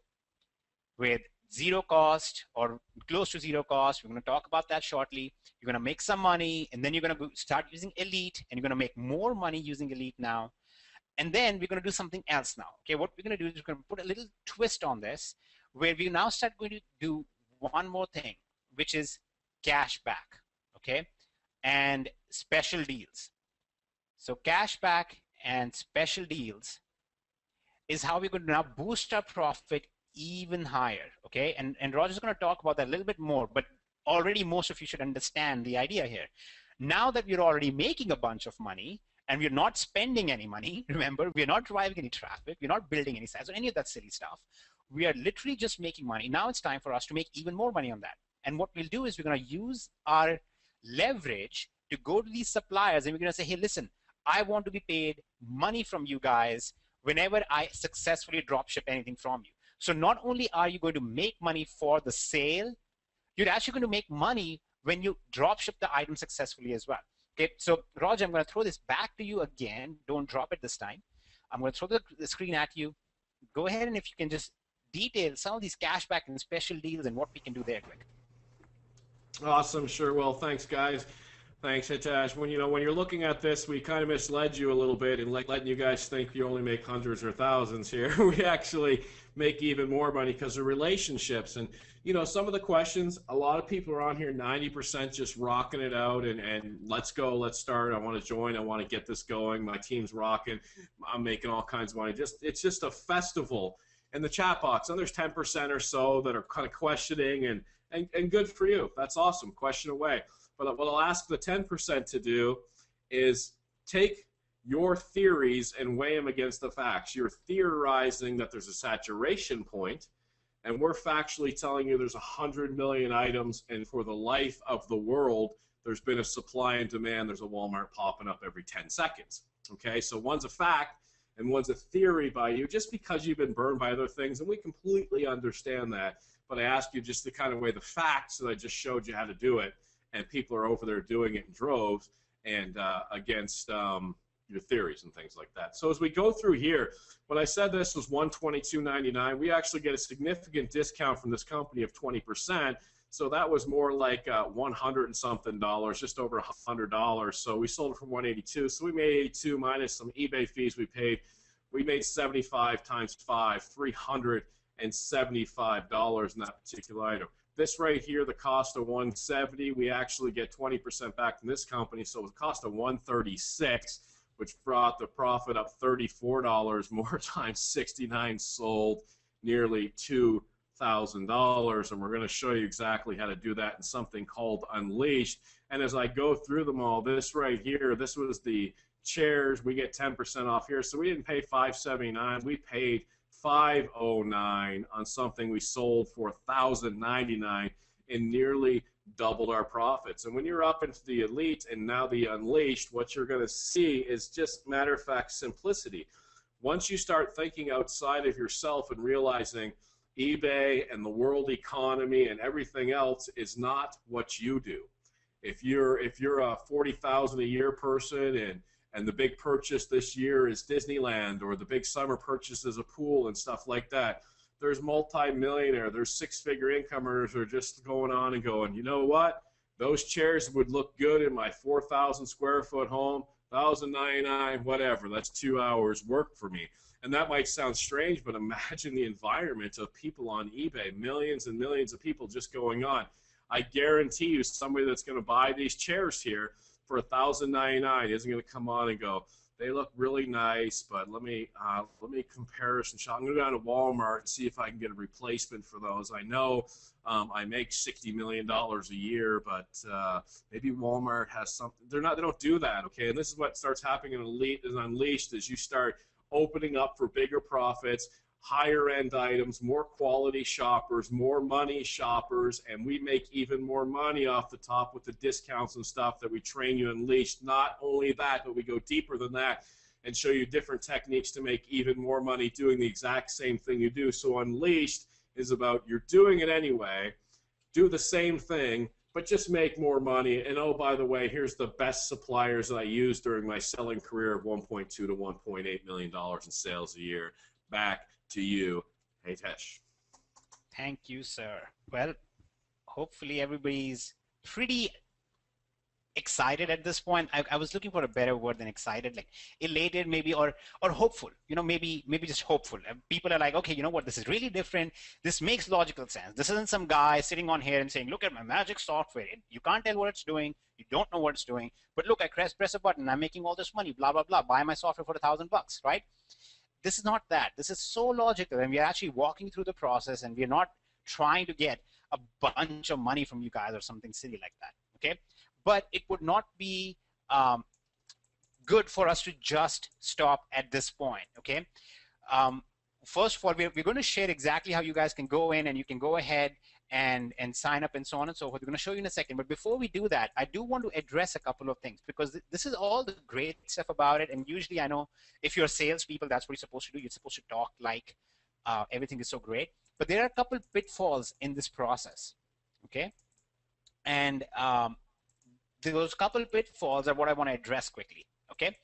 with zero cost or close to zero cost. We're going to talk about that shortly. You're going to make some money, and then you're going to start using Elite, and you're going to make more money using Elite now. And then we're going to do something else now. Okay, what we're going to do is we're going to put a little twist on this, where we now start going to do one more thing, which is cash back, okay, and special deals. So cash back and special deals is how we're going to now boost our profit even higher, okay? And Roger's going to talk about that a little bit more, but already most of you should understand the idea here. Now that we're already making a bunch of money and we're not spending any money, remember, we're not driving any traffic, we're not building any sites or any of that silly stuff. We are literally just making money. Now it's time for us to make even more money on that. And what we'll do is we're going to use our leverage to go to these suppliers, and we're going to say, hey, listen, I want to be paid money from you guys whenever I successfully dropship anything from you. So not only are you going to make money for the sale, you're actually going to make money when you dropship the item successfully as well. Okay, so Roger, I'm going to throw this back to you again. Don't drop it this time. I'm going to throw the screen at you. Go ahead, and if you can just detail some of these cashback and special deals and what we can do there quick. Awesome, sure. Well, thanks, guys. Thanks, Hitesh. When you're looking at this, we kind of misled you a little bit and letting you guys think you only make hundreds or thousands here. We actually make even more money because of relationships. And some of the questions, a lot of people are on here 90% just rocking it out and let's go, let's start. I want to join. I want to get this going. My team's rocking. I'm making all kinds of money. It's just a festival. And the chat box, and there's 10% or so that are kind of questioning, and good for you. That's awesome. Question away. But what I'll ask the 10% to do is take your theories and weigh them against the facts. You're theorizing that there's a saturation point, and we're factually telling you there's 100 million items, and for the life of the world, there's been a supply and demand. There's a Walmart popping up every 10 seconds. Okay, so one's a fact and one's a theory by you just because you've been burned by other things, and we completely understand that. But I ask you just to kind of weigh the facts that I just showed you how to do it, and people are over there doing it in droves, and against your theories and things like that. So as we go through here, when I said this was $122.99, we actually get a significant discount from this company of 20%. So that was more like $100 and something, just over $100. So we sold it for $182. So we made 82 minus some eBay fees we paid. We made 75 times 5, $375 in that particular item. This right here, the cost of $170, we actually get 20% back from this company. So it cost of $136, which brought the profit up $34 more times 69 sold, nearly $2,000, and we're going to show you exactly how to do that in something called Unleashed. And as I go through them all, this right here, this was the chairs. We get 10% off here, so we didn't pay $579. We paid $509 on something we sold for $1,099 and nearly doubled our profits. And when you're up into the Elite and now the Unleashed, what you're going to see is just matter of fact simplicity. Once you start thinking outside of yourself and realizing eBay and the world economy and everything else is not what you do. If you're a $40,000 a year person and the big purchase this year is Disneyland, or the big summer purchase is a pool and stuff like that, there's multi-millionaire, there's six-figure income earners who are just going on and going, you know what? Those chairs would look good in my 4,000 square foot home, $1,099, whatever. That's 2 hours work for me. And that might sound strange, but imagine the environment of people on eBay, millions and millions of people just going on. I guarantee you somebody that's going to buy these chairs here for $1,099 isn't going to come on and go, they look really nice, but let me comparison shop. I'm going to go down to Walmart and see if I can get a replacement for those. I know I make $60 million a year, but maybe Walmart has something. They don't do that, okay? And this is what starts happening in Unleashed as you start opening up for bigger profits, higher end items, more quality shoppers, more money shoppers, and we make even more money off the top with the discounts and stuff that we train you Unleashed. Not only that, but we go deeper than that and show you different techniques to make even more money doing the exact same thing you do. So Unleashed is about you're doing it anyway, do the same thing, but just make more money. And oh, by the way, here's the best suppliers that I used during my selling career of $1.2 to $1.8 million in sales a year. Back to you, Hitesh. Thank you, sir. Well, hopefully everybody's pretty excited at this point. I was looking for a better word than excited, like elated maybe, or hopeful, maybe just hopeful. People are like, okay, you know what, this is really different. This makes logical sense. This isn't some guy sitting on here and saying, look at my magic software. You can't tell what it's doing. You don't know what it's doing. But look, I press a button. I'm making all this money, blah, blah, blah. Buy my software for $1,000, right? This is not that. This is so logical, and we're actually walking through the process, and we're not trying to get a bunch of money from you guys or something silly like that, okay? But it would not be good for us to just stop at this point, okay? First of all, we're going to share exactly how you guys can go in and you can go ahead and sign up and so on and so forth. We're going to show you in a second. But before we do that, I do want to address a couple of things, because this is all the great stuff about it. And usually I know if you're salespeople, that's what you're supposed to do. You're supposed to talk like everything is so great. But there are a couple pitfalls in this process, okay? And those couple pitfalls are what I want to address quickly, okay?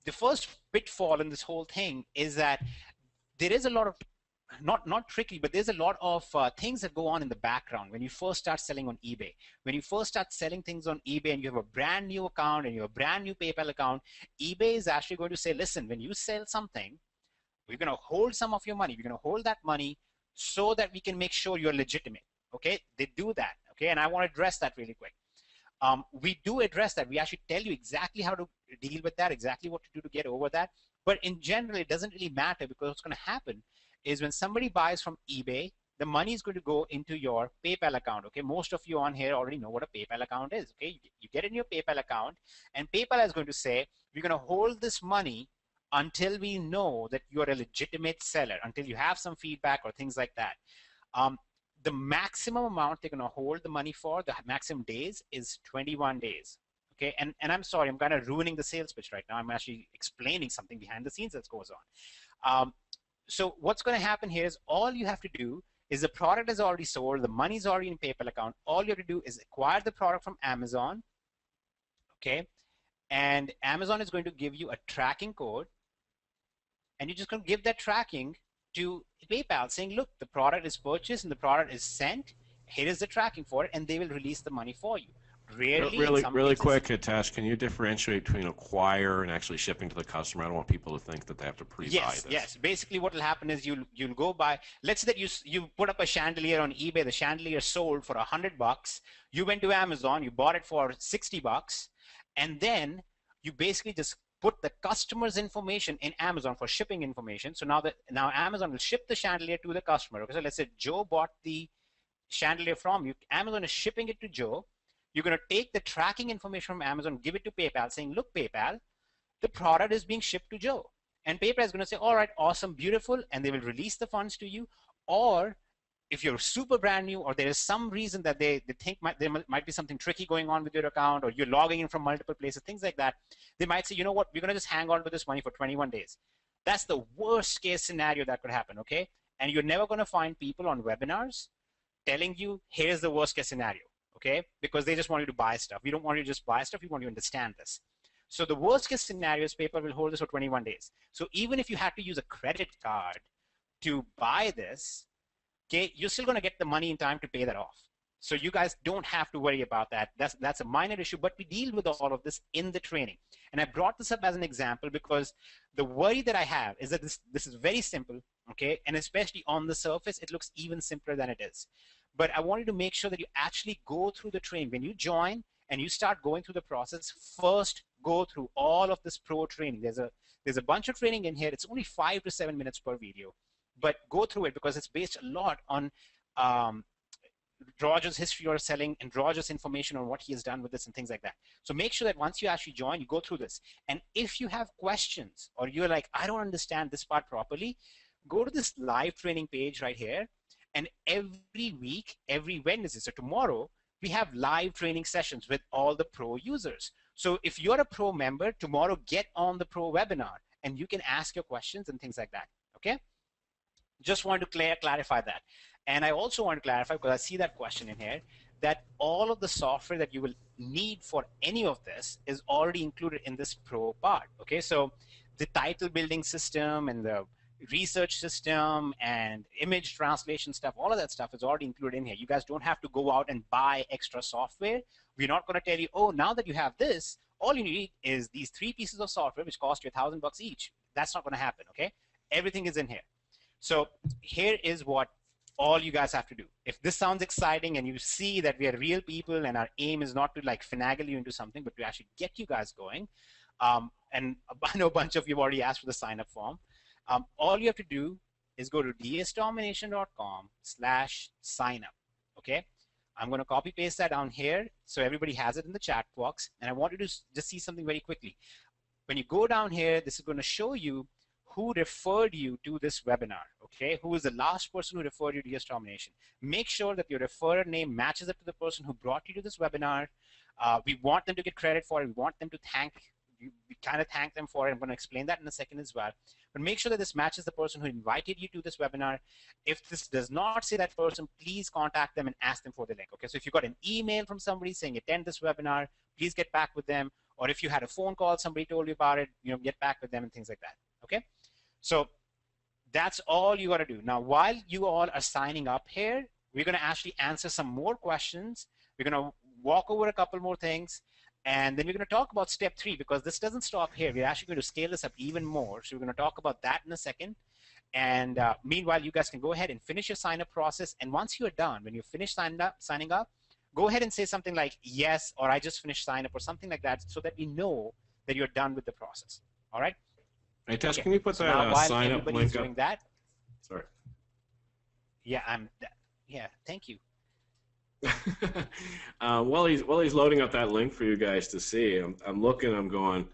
The first pitfall in this whole thing is that there is a lot of, not tricky, but there's a lot of things that go on in the background when you first start selling on eBay. When you first start selling things on eBay and you have a brand new account and you have a brand new PayPal account, eBay is actually going to say, listen, when you sell something, we're going to hold some of your money. We're going to hold that money so that we can make sure you're legitimate, okay? They do that, okay? And I want to address that really quick. We do address that. We actually tell you exactly how to deal with that, exactly what to do to get over that. But in general, it doesn't really matter, because what's going to happen is when somebody buys from eBay, the money is going to go into your PayPal account, okay? Most of you on here already know what a PayPal account is, okay? You get in your PayPal account, and PayPal is going to say, we're going to hold this money until we know that you're a legitimate seller, until you have some feedback or things like that. The maximum amount they're going to hold the money for, the maximum days, is 21 days. Okay, and I'm sorry, I'm kind of ruining the sales pitch right now. I'm actually explaining something behind the scenes that goes on. So what's going to happen here is all you have to do is the product is already sold, the money's already in PayPal account. All you have to do is acquire the product from Amazon, okay? And Amazon is going to give you a tracking code, and you're just going to give that tracking to PayPal saying, look, the product is purchased and the product is sent. Here is the tracking for it, and they will release the money for you. Rarely, in some Really cases, quick, Hitesh, can you differentiate between acquire and actually shipping to the customer? I don't want people to think that they have to pre-buy this. Yes. Basically, what will happen is you'll go buy. Let's say that you put up a chandelier on eBay. The chandelier sold for $100. You went to Amazon. You bought it for $60, and then you basically just put the customer's information in Amazon for shipping information. So now Amazon will ship the chandelier to the customer. Okay, so let's say Joe bought the chandelier from you. Amazon is shipping it to Joe. You're going to take the tracking information from Amazon, give it to PayPal, saying, look, PayPal, the product is being shipped to Joe. And PayPal is going to say, all right, awesome, beautiful, and they will release the funds to you. Or if you're super brand new, or there is some reason that they think there might be something tricky going on with your account, or you're logging in from multiple places, things like that, they might say, you know what, we're going to just hang on to this money for 21 days. That's the worst case scenario that could happen, okay? And you're never going to find people on webinars telling you, here's the worst case scenario, okay? Because they just want you to buy stuff. We don't want you to just buy stuff. We want you to understand this. So the worst case scenario is PayPal will hold this for 21 days. So even if you had to use a credit card to buy this, okay, you're still going to get the money in time to pay that off. So you guys don't have to worry about that. That's a minor issue, but we deal with all of this in the training. And I brought this up as an example because the worry that I have is that this is very simple, okay? And especially on the surface, it looks even simpler than it is. But I wanted to make sure that you actually go through the training. When you join and you start going through the process, first go through all of this pro training. There's a bunch of training in here. It's only 5 to 7 minutes per video, but go through it because it's based a lot on Roger's history of selling and Roger's information on what he has done with this and things like that. So make sure that once you actually join, you go through this. And if you have questions or you're like, I don't understand this part properly, go to this live training page right here. And every week, every Wednesday, so tomorrow, we have live training sessions with all the pro users. So if you're a pro member, tomorrow get on the pro webinar and you can ask your questions and things like that, okay? Just want to clarify that. And I also want to clarify, because I see that question in here, that all of the software that you will need for any of this is already included in this pro part, okay? So the title building system and the research system and image translation stuff, all of that stuff is already included in here. You guys don't have to go out and buy extra software. We're not going to tell you, oh, now that you have this, all you need is these 3 pieces of software which cost you $1,000 each. That's not going to happen, okay? Everything is in here. So here is what all you guys have to do. If this sounds exciting and you see that we are real people and our aim is not to like finagle you into something, but to actually get you guys going, and I know a bunch of you have already asked for the sign-up form, all you have to do is go to dsdomination.com/signup, okay? I'm going to copy paste that down here so everybody has it in the chat box, and I want you to just see something very quickly. When you go down here, this is going to show you who referred you to this webinar, okay? Who is the last person who referred you to DS Domination. Make sure that your referrer name matches up to the person who brought you to this webinar. We want them to get credit for it. We want them to we kind of thank them for it. I'm going to explain that in a second as well. But make sure that this matches the person who invited you to this webinar. If this does not say that person, please contact them and ask them for the link, okay? So if you got an email from somebody saying attend this webinar, please get back with them. Or if you had a phone call, somebody told you about it, get back with them and things like that, okay? So that's all you got to do. Now, while you all are signing up here, we're going to actually answer some more questions. We're going to walk over a couple more things, and then we're going to talk about step 3, because this doesn't stop here. We're actually going to scale this up even more. So we're going to talk about that in a second. And meanwhile, you guys can go ahead and finish your sign-up process. And once you're done, when you finish signing up, go ahead and say something like yes, or I just finished sign up, or something like that, so that we know that you're done with the process. All right? Hey, Tess, can you put that sign up link doing up? That, sorry. Yeah, yeah, thank you. While he's loading up that link for you guys to see, I'm looking, I'm going,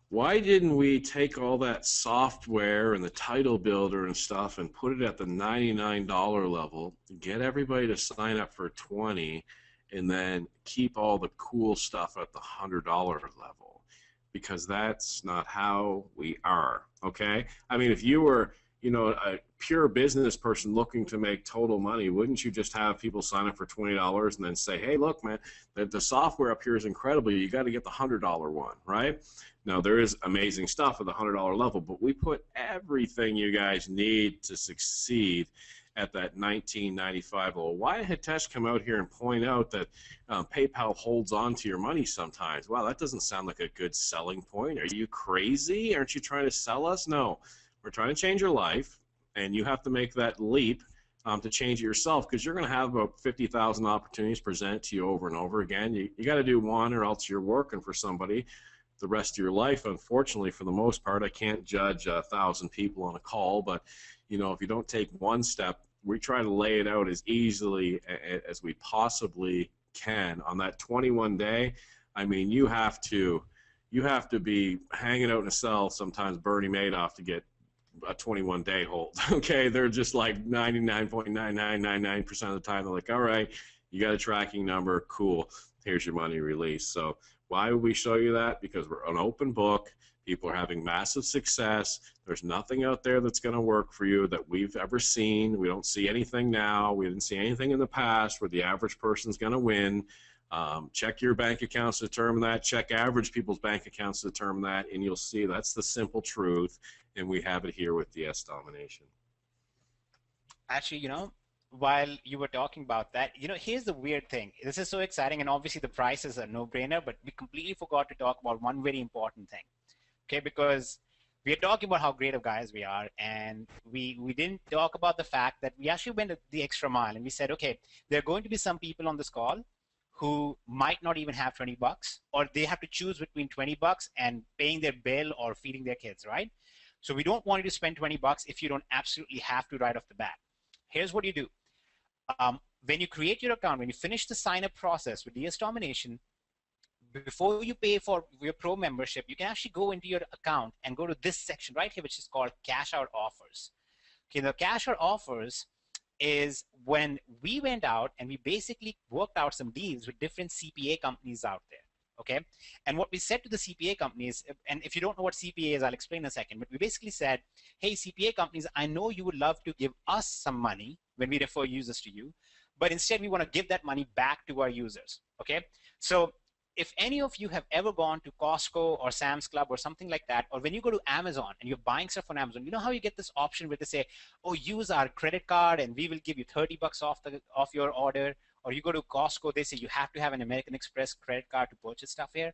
why didn't we take all that software and the title builder and stuff and put it at the $99 level, get everybody to sign up for $20, and then keep all the cool stuff at the $100 level, because that's not how we are. Okay, I mean, if you were, a pure business person looking to make total money, wouldn't you just have people sign up for $20 and then say, hey, look, man, the software up here is incredible, you got to get the $100 one, right? Now, there is amazing stuff at the $100 level, but we put everything you guys need to succeed at that $19.95 level. Why did Hitesh come out here and point out that PayPal holds on to your money sometimes? Wow, that doesn't sound like a good selling point. Are you crazy? Aren't you trying to sell us? No. We're trying to change your life, and you have to make that leap to change it yourself, because you're going to have about 50,000 opportunities presented to you over and over again. You got to do one, or else you're working for somebody the rest of your life. Unfortunately, for the most part, I can't judge 1,000 people on a call, but if you don't take one step, we try to lay it out as easily as we possibly can. On that 21 day, I mean, you have to be hanging out in a cell sometimes Bernie Madoff to get a 21-day hold. Okay, they're just like 99.9999% of the time they're like, all right, you got a tracking number, cool, here's your money release. So why would we show you that? Because we're an open book. People are having massive success. There's nothing out there that's going to work for you that we've ever seen. We don't see anything now. We didn't see anything in the past where the average person's going to win. Check your bank accounts to determine that. Check average people's bank accounts to determine that, and you'll see that's the simple truth, and we have it here with DS Domination. Actually, while you were talking about that, here's the weird thing. This is so exciting, and obviously the price is a no-brainer, but we completely forgot to talk about one very important thing. Okay, because we are talking about how great of guys we are, and we didn't talk about the fact that we actually went the extra mile, and we said, okay, there are going to be some people on this call who might not even have 20 bucks, or they have to choose between 20 bucks and paying their bill or feeding their kids, right? So we don't want you to spend 20 bucks if you don't absolutely have to right off the bat. Here's what you do. When you create your account, when you finish the sign-up process with DS Domination, before you pay for your pro membership, you can actually go into your account and go to this section right here, which is called Cash Out Offers. Okay, the Cash Out Offers is when we went out and we basically worked out some deals with different CPA companies out there. Okay, and what we said to the CPA companies, and if you don't know what CPA is, I'll explain in a second, but we basically said, hey, CPA companies, I know you would love to give us some money when we refer users to you, but instead we want to give that money back to our users. Okay, so if any of you have ever gone to Costco or Sam's Club or something like that, or when you go to Amazon and you're buying stuff on Amazon, you know how you get this option where they say, oh, use our credit card and we will give you 30 bucks off your order. Or you go to Costco, they say you have to have an American Express credit card to purchase stuff here.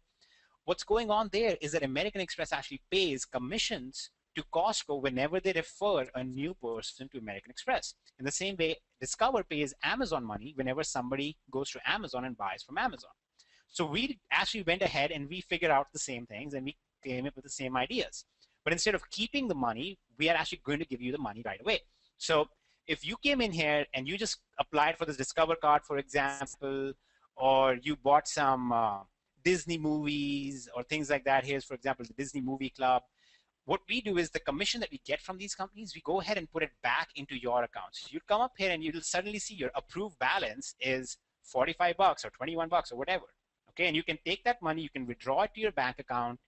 What's going on there is that American Express actually pays commissions to Costco whenever they refer a new person to American Express. In the same way, Discover pays Amazon money whenever somebody goes to Amazon and buys from Amazon. So we actually went ahead and we figured out the same things and we came up with the same ideas. But instead of keeping the money, we are actually going to give you the money right away. So if you came in here and you just applied for this Discover card, for example, or you bought some Disney movies or things like that, here's, for example, the Disney Movie Club, what we do is the commission that we get from these companies, we go ahead and put it back into your account. So you'd come up here and you'll suddenly see your approved balance is 45 bucks or 21 bucks or whatever. Okay, and you can take that money, you can withdraw it to your bank account,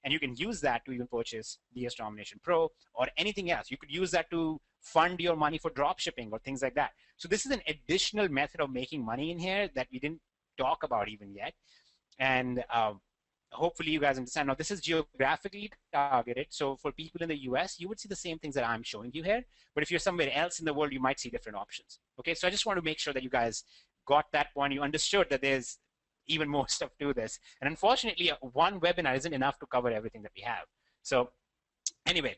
and you can use that to even purchase DS Domination Pro or anything else. You could use that to fund your money for drop shipping or things like that. So this is an additional method of making money in here that we didn't talk about even yet. And hopefully you guys understand. Now this is geographically targeted. So for people in the US, you would see the same things that I'm showing you here. But if you're somewhere else in the world, you might see different options. Okay, so I just want to make sure that you guys got that point. You understood that there's even more stuff to this. And unfortunately, one webinar isn't enough to cover everything that we have. So anyway,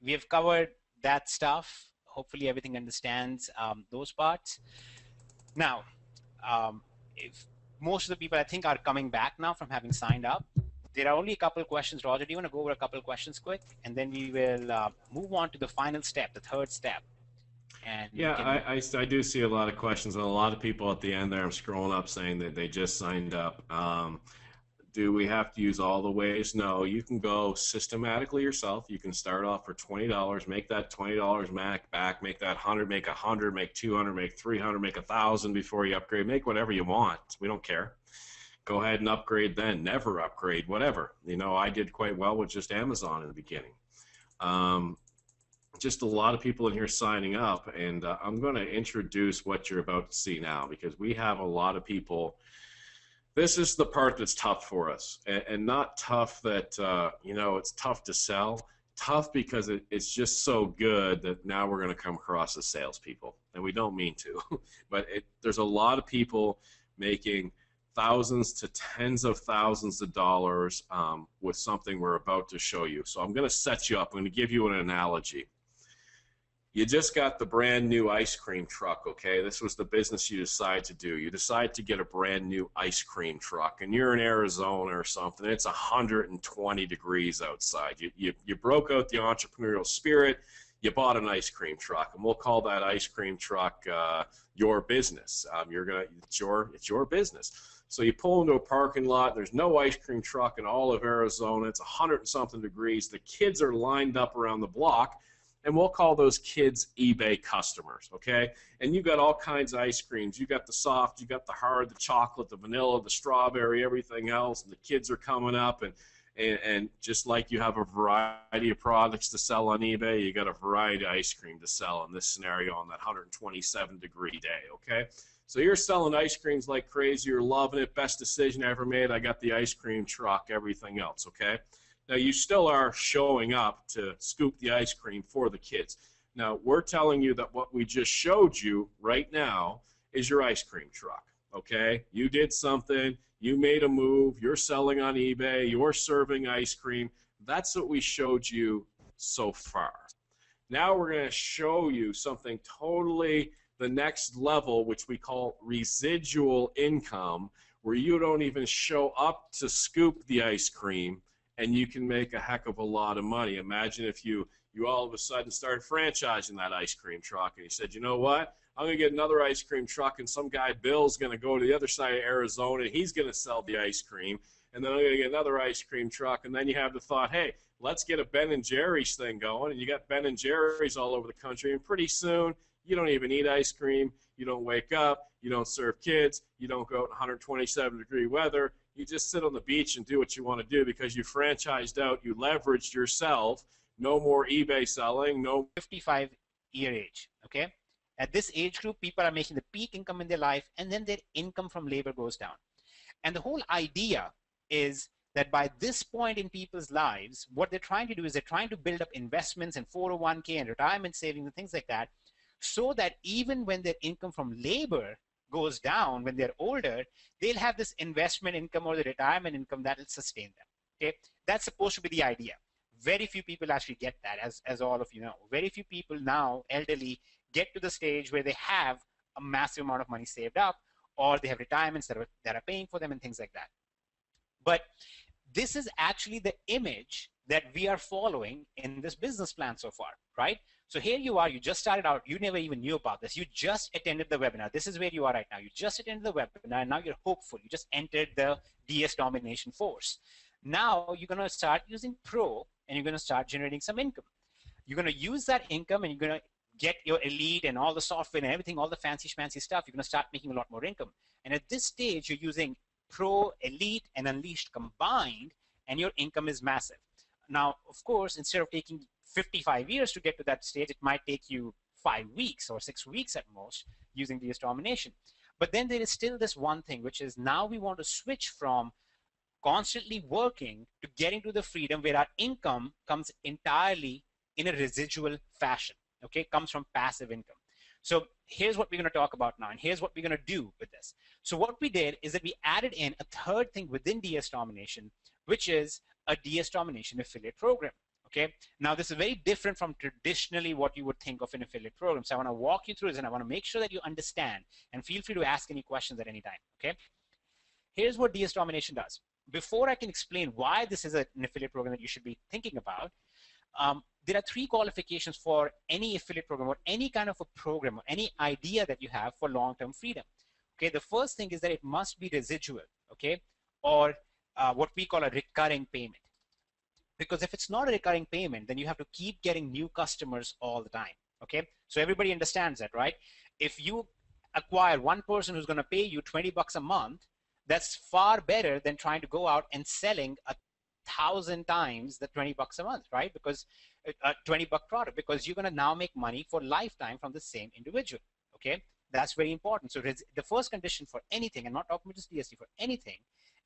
we have covered that stuff. Hopefully everything understands those parts. Now, if most of the people I think are coming back now from having signed up, there are only a couple of questions. Roger, do you want to go over a couple of questions quick? And then we will move on to the final step, the third step. And yeah, I do see a lot of questions and a lot of people at the end there. I'm scrolling up saying that they just signed up. Do we have to use all the ways? No, you can go systematically yourself. You can start off for $20, make that $20 back, make that 100, make 100, make 200, make 300, make 1,000 before you upgrade. Make whatever you want. We don't care. Go ahead and upgrade then. Never upgrade, whatever. You know, I did quite well with just Amazon in the beginning. Just a lot of people in here signing up, and I'm going to introduce what you're about to see now, because we have a lot of people. This is the part that's tough for us, and not tough that, you know, it's tough to sell. Tough because it's just so good that now we're going to come across as salespeople, and we don't mean to. But there's a lot of people making thousands to tens of thousands of dollars with something we're about to show you. So I'm going to set you up. I'm going to give you an analogy. You just got the brand new ice cream truck, okay? This was the business you decide to do. You decide to get a brand new ice cream truck, and you're in Arizona or something. It's 120 degrees outside. You broke out the entrepreneurial spirit. You bought an ice cream truck, and we'll call that ice cream truck your business. It's your business. So you pull into a parking lot. There's no ice cream truck in all of Arizona. It's 100 and something degrees. The kids are lined up around the block. And we'll call those kids eBay customers, okay? And you got all kinds of ice creams. You got the soft, you got the hard, the chocolate, the vanilla, the strawberry, everything else. And the kids are coming up, and just like you have a variety of products to sell on eBay, you got a variety of ice cream to sell in this scenario on that 127-degree day, okay? So you're selling ice creams like crazy. You're loving it. Best decision I ever made. I got the ice cream truck, everything else, okay? Now, you still are showing up to scoop the ice cream for the kids. Now, we're telling you that what we just showed you right now is your ice cream truck, okay? You did something. You made a move. You're selling on eBay. You're serving ice cream. That's what we showed you so far. Now we're going to show you something totally the next level, which we call residual income, where you don't even show up to scoop the ice cream, and you can make a heck of a lot of money. Imagine if you all of a sudden started franchising that ice cream truck, and you said, you know what, I'm going to get another ice cream truck, and some guy, Bill's going to go to the other side of Arizona, and he's going to sell the ice cream, and then I'm going to get another ice cream truck, and then you have the thought, hey, let's get a Ben & Jerry's thing going, and you got Ben & Jerry's all over the country, and pretty soon you don't even eat ice cream, you don't wake up, you don't serve kids, you don't go out in 127-degree weather. You just sit on the beach and do what you want to do because you franchised out, you leveraged yourself. No more eBay selling, no 55-year age, okay? At this age group, people are making the peak income in their life, and then their income from labor goes down. And the whole idea is that by this point in people's lives, what they're trying to do is they're trying to build up investments and 401k and retirement savings and things like that, so that even when their income from labor goes down when they're older, they'll have this investment income or the retirement income that will sustain them. Okay, that's supposed to be the idea. Very few people actually get that, as all of you know. Very few people now, elderly, get to the stage where they have a massive amount of money saved up, or they have retirements that are paying for them and things like that. But this is actually the image that we are following in this business plan so far, right? So here you are, you just started out, you never even knew about this. You just attended the webinar. This is where you are right now. You just attended the webinar, and now you're hopeful. You just entered the DS Domination force. Now you're going to start using Pro, and you're going to start generating some income. You're going to use that income, and you're going to get your Elite and all the software and everything, all the fancy schmancy stuff. You're going to start making a lot more income. And at this stage, you're using Pro, Elite, and Unleashed combined, and your income is massive. Now, of course, instead of taking 55 years to get to that stage, it might take you 5 weeks or 6 weeks at most using DS Domination. But then there is still this one thing, which is now we want to switch from constantly working to getting to the freedom where our income comes entirely in a residual fashion, okay? Comes from passive income. So here's what we're going to talk about now, and here's what we're going to do with this. So what we did is that we added in a third thing within DS Domination, which is a DS Domination affiliate program. Okay. Now this is very different from traditionally what you would think of an affiliate program. So I want to walk you through this, and I want to make sure that you understand, and feel free to ask any questions at any time. Okay. Here's what DS Domination does. Before I can explain why this is an affiliate program that you should be thinking about, there are 3 qualifications for any affiliate program or any kind of a program or any idea that you have for long-term freedom. Okay. The first thing is that it must be residual. Okay. Or what we call a recurring payment. Because if it's not a recurring payment, then you have to keep getting new customers all the time. Okay, so everybody understands that, right? If you acquire one person who's going to pay you 20 bucks a month, that's far better than trying to go out and selling 1,000 times the 20 bucks a month, right? Because a 20-buck product, because you're going to now make money for lifetime from the same individual. Okay, that's very important. So the first condition for anything, and not talking about just DSD, for anything,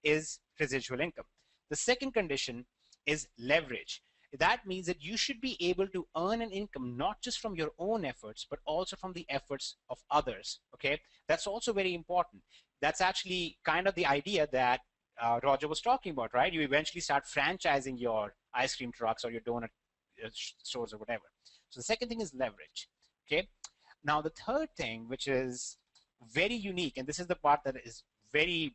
is residual income. The second condition is leverage. That means that you should be able to earn an income not just from your own efforts, but also from the efforts of others. Okay, that's also very important. That's actually kind of the idea that Roger was talking about, right? You eventually start franchising your ice cream trucks or your donut stores or whatever. So the second thing is leverage. Okay, now the third thing, which is very unique, and this is the part that is very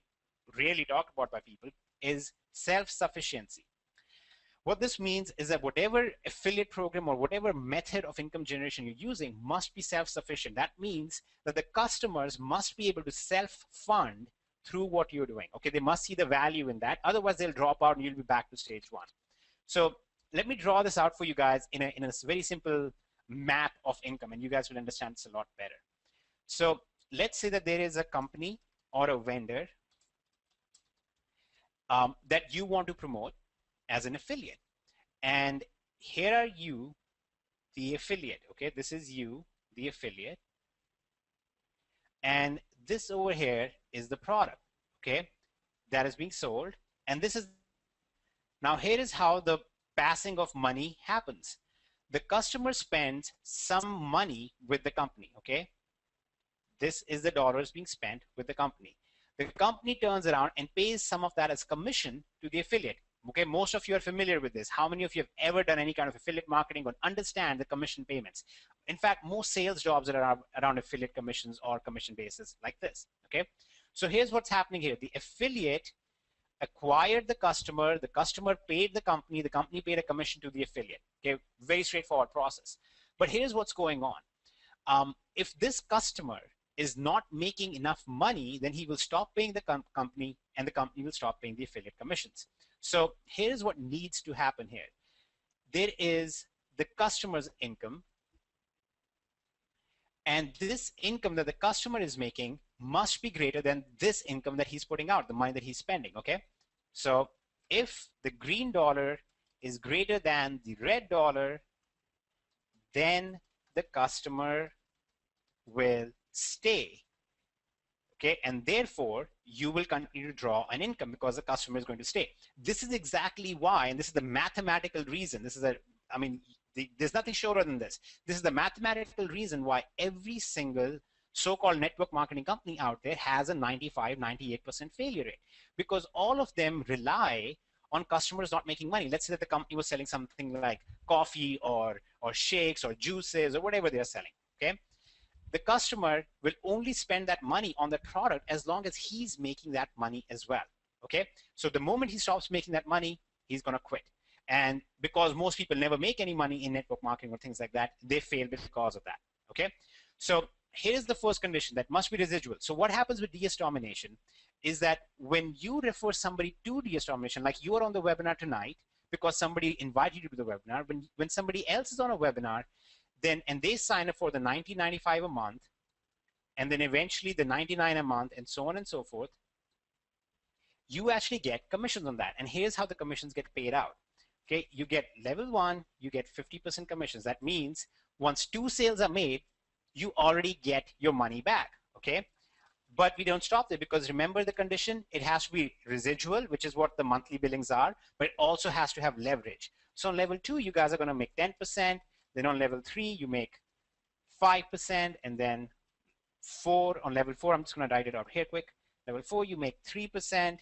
rarely talked about by people, is self-sufficiency. What this means is that whatever affiliate program or whatever method of income generation you're using must be self-sufficient. That means that the customers must be able to self-fund through what you're doing. Okay, they must see the value in that. Otherwise, they'll drop out and you'll be back to stage one. So let me draw this out for you guys in a very simple map of income, and you guys will understand this a lot better. So let's say that there is a company or a vendor that you want to promote as an affiliate, and here are you, the affiliate. Okay, this is you, the affiliate, and this over here is the product, okay, that is being sold. And this is, now here is how the passing of money happens. The customer spends some money with the company. Okay, this is the dollars being spent with the company. The company turns around and pays some of that as commission to the affiliate. Okay, most of you are familiar with this. How many of you have ever done any kind of affiliate marketing or understand the commission payments? In fact, most sales jobs are around affiliate commissions or commission basis like this. Okay, so here's what's happening here. The affiliate acquired the customer paid the company paid a commission to the affiliate. Okay, very straightforward process. But here's what's going on. If this customer is not making enough money, then he will stop paying the company, and the company will stop paying the affiliate commissions. So here's what needs to happen here. There is the customer's income, and this income that the customer is making must be greater than this income that he's putting out, the money that he's spending. Okay, so if the green dollar is greater than the red dollar, then the customer will stay. Okay, and therefore you will continue to draw an income because the customer is going to stay. This is exactly why, and this is the mathematical reason. This is there's nothing shorter than this. This is the mathematical reason why every single so-called network marketing company out there has a 95-98% failure rate, because all of them rely on customers not making money. Let's say that the company was selling something like coffee or shakes or juices or whatever they're selling. Okay, the customer will only spend that money on the product as long as he's making that money as well. Okay, so the moment he stops making that money, he's going to quit. And because most people never make any money in network marketing or things like that, they fail because of that. Okay, so here's the first condition, that must be residual. So what happens with DS Domination is that when you refer somebody to DS Domination, like you are on the webinar tonight because somebody invited you to the webinar, when somebody else is on a webinar, then and they sign up for the $19.95 a month, and then eventually the $99 a month, and so on and so forth, you actually get commissions on that. And here's how the commissions get paid out. Okay, you get level 1, you get 50% commissions. That means once 2 sales are made, you already get your money back. Okay, but we don't stop there, because remember the condition, it has to be residual, which is what the monthly billings are, but it also has to have leverage. So on level 2, you guys are going to make 10%. Then on level 3, you make 5%, and then 4 on level 4. I'm just going to write it out here quick. Level 4, you make 3%,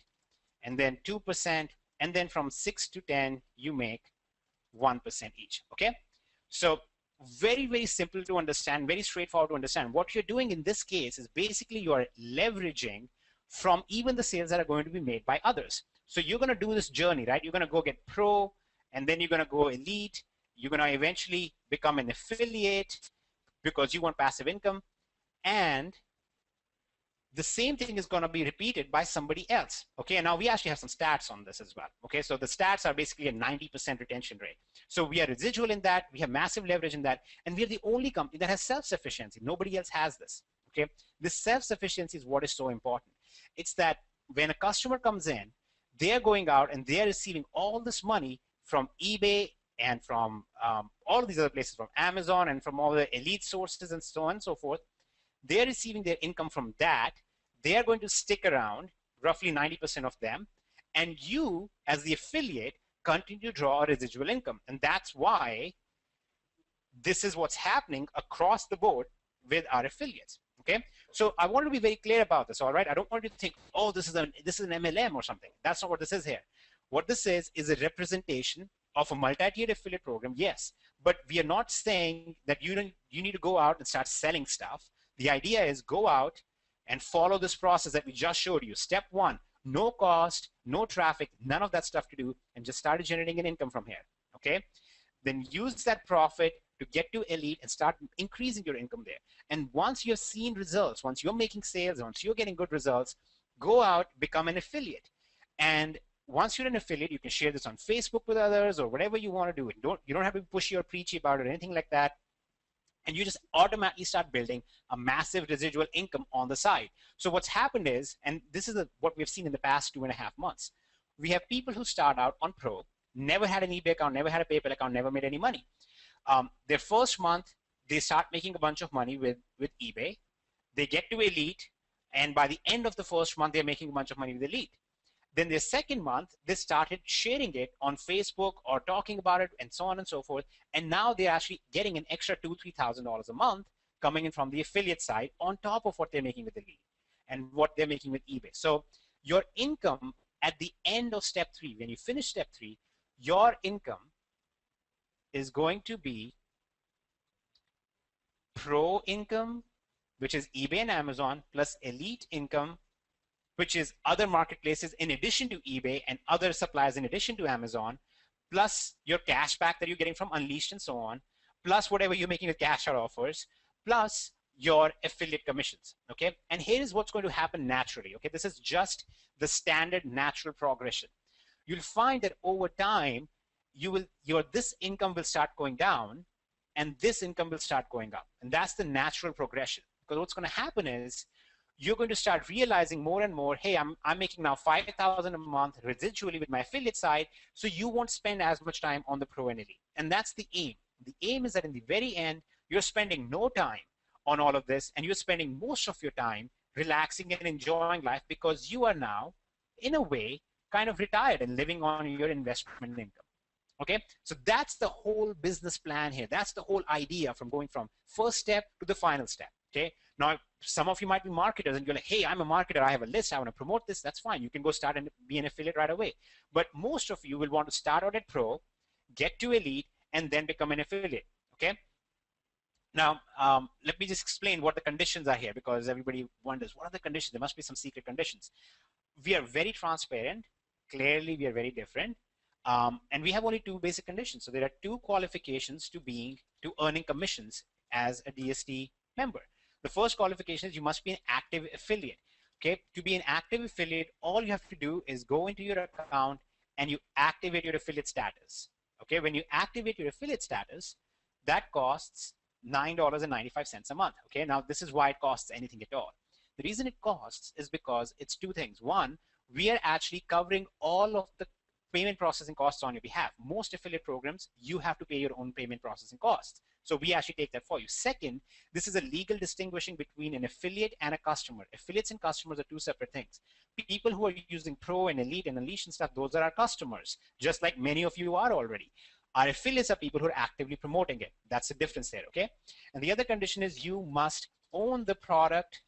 and then 2%, and then from 6 to 10, you make 1% each. Okay, so very, very simple to understand, very straightforward to understand. What you're doing in this case is basically you are leveraging from even the sales that are going to be made by others. So you're going to do this journey, right? You're going to go get pro, and then you're going to go elite. You're going to eventually become an affiliate because you want passive income, and the same thing is going to be repeated by somebody else. Okay, and now we actually have some stats on this as well. Okay, so the stats are basically a 90% retention rate. So we are residual in that, we have massive leverage in that, and we are the only company that has self-sufficiency. Nobody else has this. Okay, this self-sufficiency is what is so important. It's that when a customer comes in, they're going out and they're receiving all this money from eBay and from all these other places, from Amazon and from all the elite sources and so on and so forth. They're receiving their income from that. They are going to stick around, roughly 90% of them, and you, as the affiliate, continue to draw a residual income. And that's why this is what's happening across the board with our affiliates. Okay, so I want to be very clear about this. All right, I don't want you to think, oh, this is an MLM or something. That's not what this is here. What this is a representation of a multi-tiered affiliate program. Yes, but we are not saying that you need to go out and start selling stuff. The idea is go out and follow this process that we just showed you. Step one, no cost, no traffic, none of that stuff to do, and just start generating an income from here. Okay, then use that profit to get to elite and start increasing your income there. And once you've seen results, once you're making sales, once you're getting good results, go out, become an affiliate. And once you're an affiliate, you can share this on Facebook with others or whatever you want to do. You don't have to be pushy or preachy about it or anything like that. And you just automatically start building a massive residual income on the side. So what's happened is, and this is what we've seen in the past 2.5 months, we have people who start out on Pro, never had an eBay account, never had a PayPal account, never made any money. Their first month, they start making a bunch of money with eBay. They get to elite, and by the end of the first month, they're making a bunch of money with elite. Then their second month, they started sharing it on Facebook or talking about it and so on and so forth. And now they're actually getting an extra $2,000-3,000 a month coming in from the affiliate side on top of what they're making with elite and what they're making with eBay. So your income at the end of step 3, when you finish step 3, your income is going to be Pro income, which is eBay and Amazon, plus elite income, which is other marketplaces in addition to eBay and other suppliers in addition to Amazon, plus your cash back that you're getting from Unleashed and so on, plus whatever you're making with cash out offers, plus your affiliate commissions. Okay, and here is what's going to happen naturally. Okay, this is just the standard natural progression. You'll find that over time, this income will start going down and this income will start going up. And that's the natural progression. Because what's going to happen is you're going to start realizing more and more, hey, I'm making now $5,000 a month residually with my affiliate side, so you won't spend as much time on the Pro and Elite. And that's the aim. The aim is that in the very end, you're spending no time on all of this, and you're spending most of your time relaxing and enjoying life because you are now, in a way, kind of retired and living on your investment income. Okay, so that's the whole business plan here. That's the whole idea from going from first step to the final step. Okay, now some of you might be marketers and you're like, hey, I'm a marketer, I have a list, I want to promote this. That's fine, you can go start and be an affiliate right away. But most of you will want to start out at Pro, get to Elite, and then become an affiliate. Okay, now let me just explain what the conditions are here, because everybody wonders, what are the conditions? There must be some secret conditions. We are very transparent. Clearly, we are very different. And we have only 2 basic conditions. So there are 2 qualifications to earning commissions as a DSD member. The first qualification is you must be an active affiliate. Okay, to be an active affiliate, all you have to do is go into your account and you activate your affiliate status. Okay, when you activate your affiliate status, that costs $9.95 a month. Okay, now this is why it costs anything at all. The reason it costs is because it's 2 things. One, we are actually covering all of the payment processing costs on your behalf. Most affiliate programs, you have to pay your own payment processing costs. So we actually take that for you. Second, this is a legal distinguishing between an affiliate and a customer. Affiliates and customers are 2 separate things. People who are using Pro and Elite and Unleashed and stuff, those are our customers, just like many of you are already. Our affiliates are people who are actively promoting it. That's the difference there, okay? And the other condition is you must own the product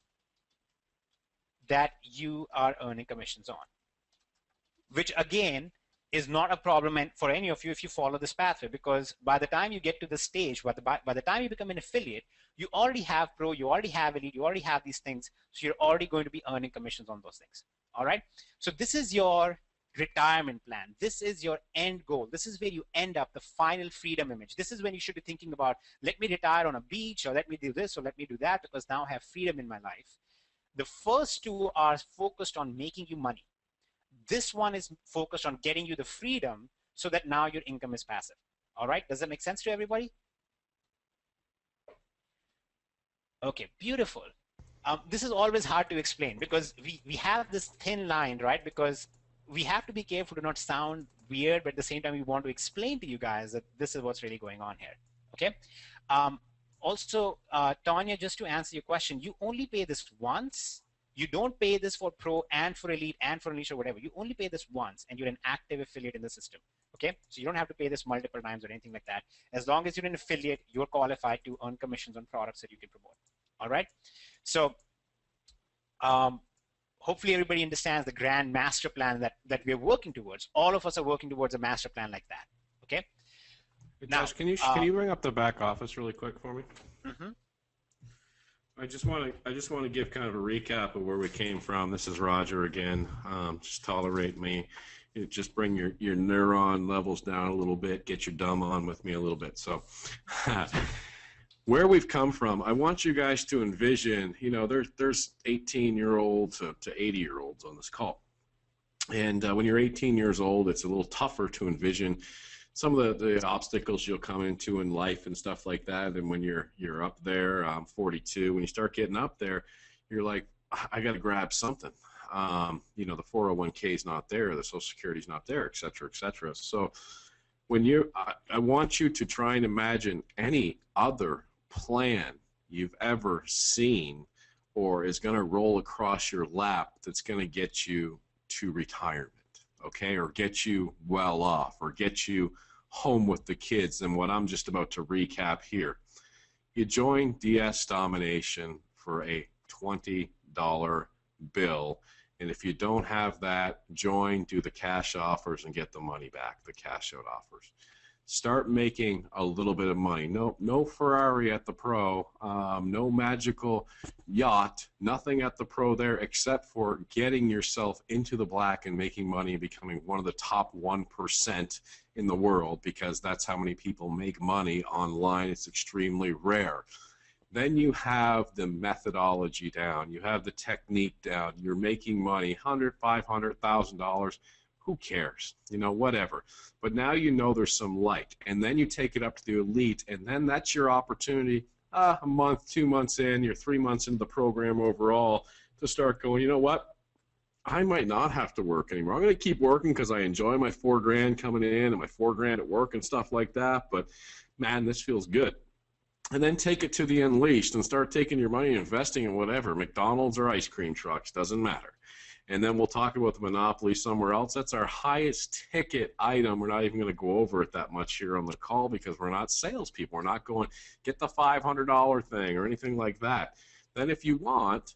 that you are earning commissions on, which again is not a problem for any of you if you follow this pathway, because by the time you get to the stage, by the time you become an affiliate, you already have Pro, you already have Elite, you already have these things, so you're already going to be earning commissions on those things. All right, so this is your retirement plan. This is your end goal. This is where you end up, the final freedom image. This is when you should be thinking about, let me retire on a beach, or let me do this, or let me do that, because now I have freedom in my life. The first two are focused on making you money. This one is focused on getting you the freedom so that now your income is passive. All right, does that make sense to everybody? Okay, beautiful. This is always hard to explain because we have this thin line, right? Because we have to be careful to not sound weird, but at the same time, we want to explain to you guys that this is what's really going on here, okay? Also, Tanya, just to answer your question, you only pay this once. You don't pay this for Pro and for Elite and for Niche or whatever. You only pay this once, and you're an active affiliate in the system, okay? So you don't have to pay this multiple times or anything like that. As long as you're an affiliate, you're qualified to earn commissions on products that you can promote, all right? So hopefully everybody understands the grand master plan that we're working towards. All of us are working towards a master plan like that, okay? Now, Josh, can you bring up the back office really quick for me? Mm-hmm. I just want to give kind of a recap of where we came from. This is Roger again. Just tolerate me. Just bring your neuron levels down a little bit. Get your dumb on with me a little bit. So, where we've come from, I want you guys to envision. You know, there's 18-year-olds to 80-year-olds on this call, and when you're 18 years old, it's a little tougher to envision some of the obstacles you'll come into in life and stuff like that. And when you're up there, 42, when you start getting up there, you're like, I got to grab something. You know, the 401k is not there, the Social Security is not there, et cetera, et cetera. So when I want you to try and imagine any other plan you've ever seen or is going to roll across your lap that's going to get you to retirement. Okay, or get you well off, or get you home with the kids, and what I'm just about to recap here. You join DS Domination for a $20 bill, and if you don't have that, do the cash offers and get the money back, the cash out offers. Start making a little bit of money. No Ferrari at the Pro, no magical yacht, nothing at the Pro there except for getting yourself into the black and making money and becoming one of the top 1% in the world, because that's how many people make money online. It's extremely rare. Then you have the methodology down. You have the technique down. You're making money, $100, $500, $1,000. Who cares? You know, whatever. But now you know there's some light. And then you take it up to the elite, and then that's your opportunity, a month, 2 months in, you're 3 months into the program overall, to start going, you know what? I might not have to work anymore. I'm going to keep working because I enjoy my $4,000 coming in and my $4,000 at work and stuff like that. But, man, this feels good. And then take it to the unleashed and start taking your money and investing in whatever, McDonald's or ice cream trucks, doesn't matter. And then we'll talk about the monopoly somewhere else. That's our highest ticket item. We're not even going to go over it that much here on the call because we're not salespeople. We're not going, get the $500 thing or anything like that. Then if you want,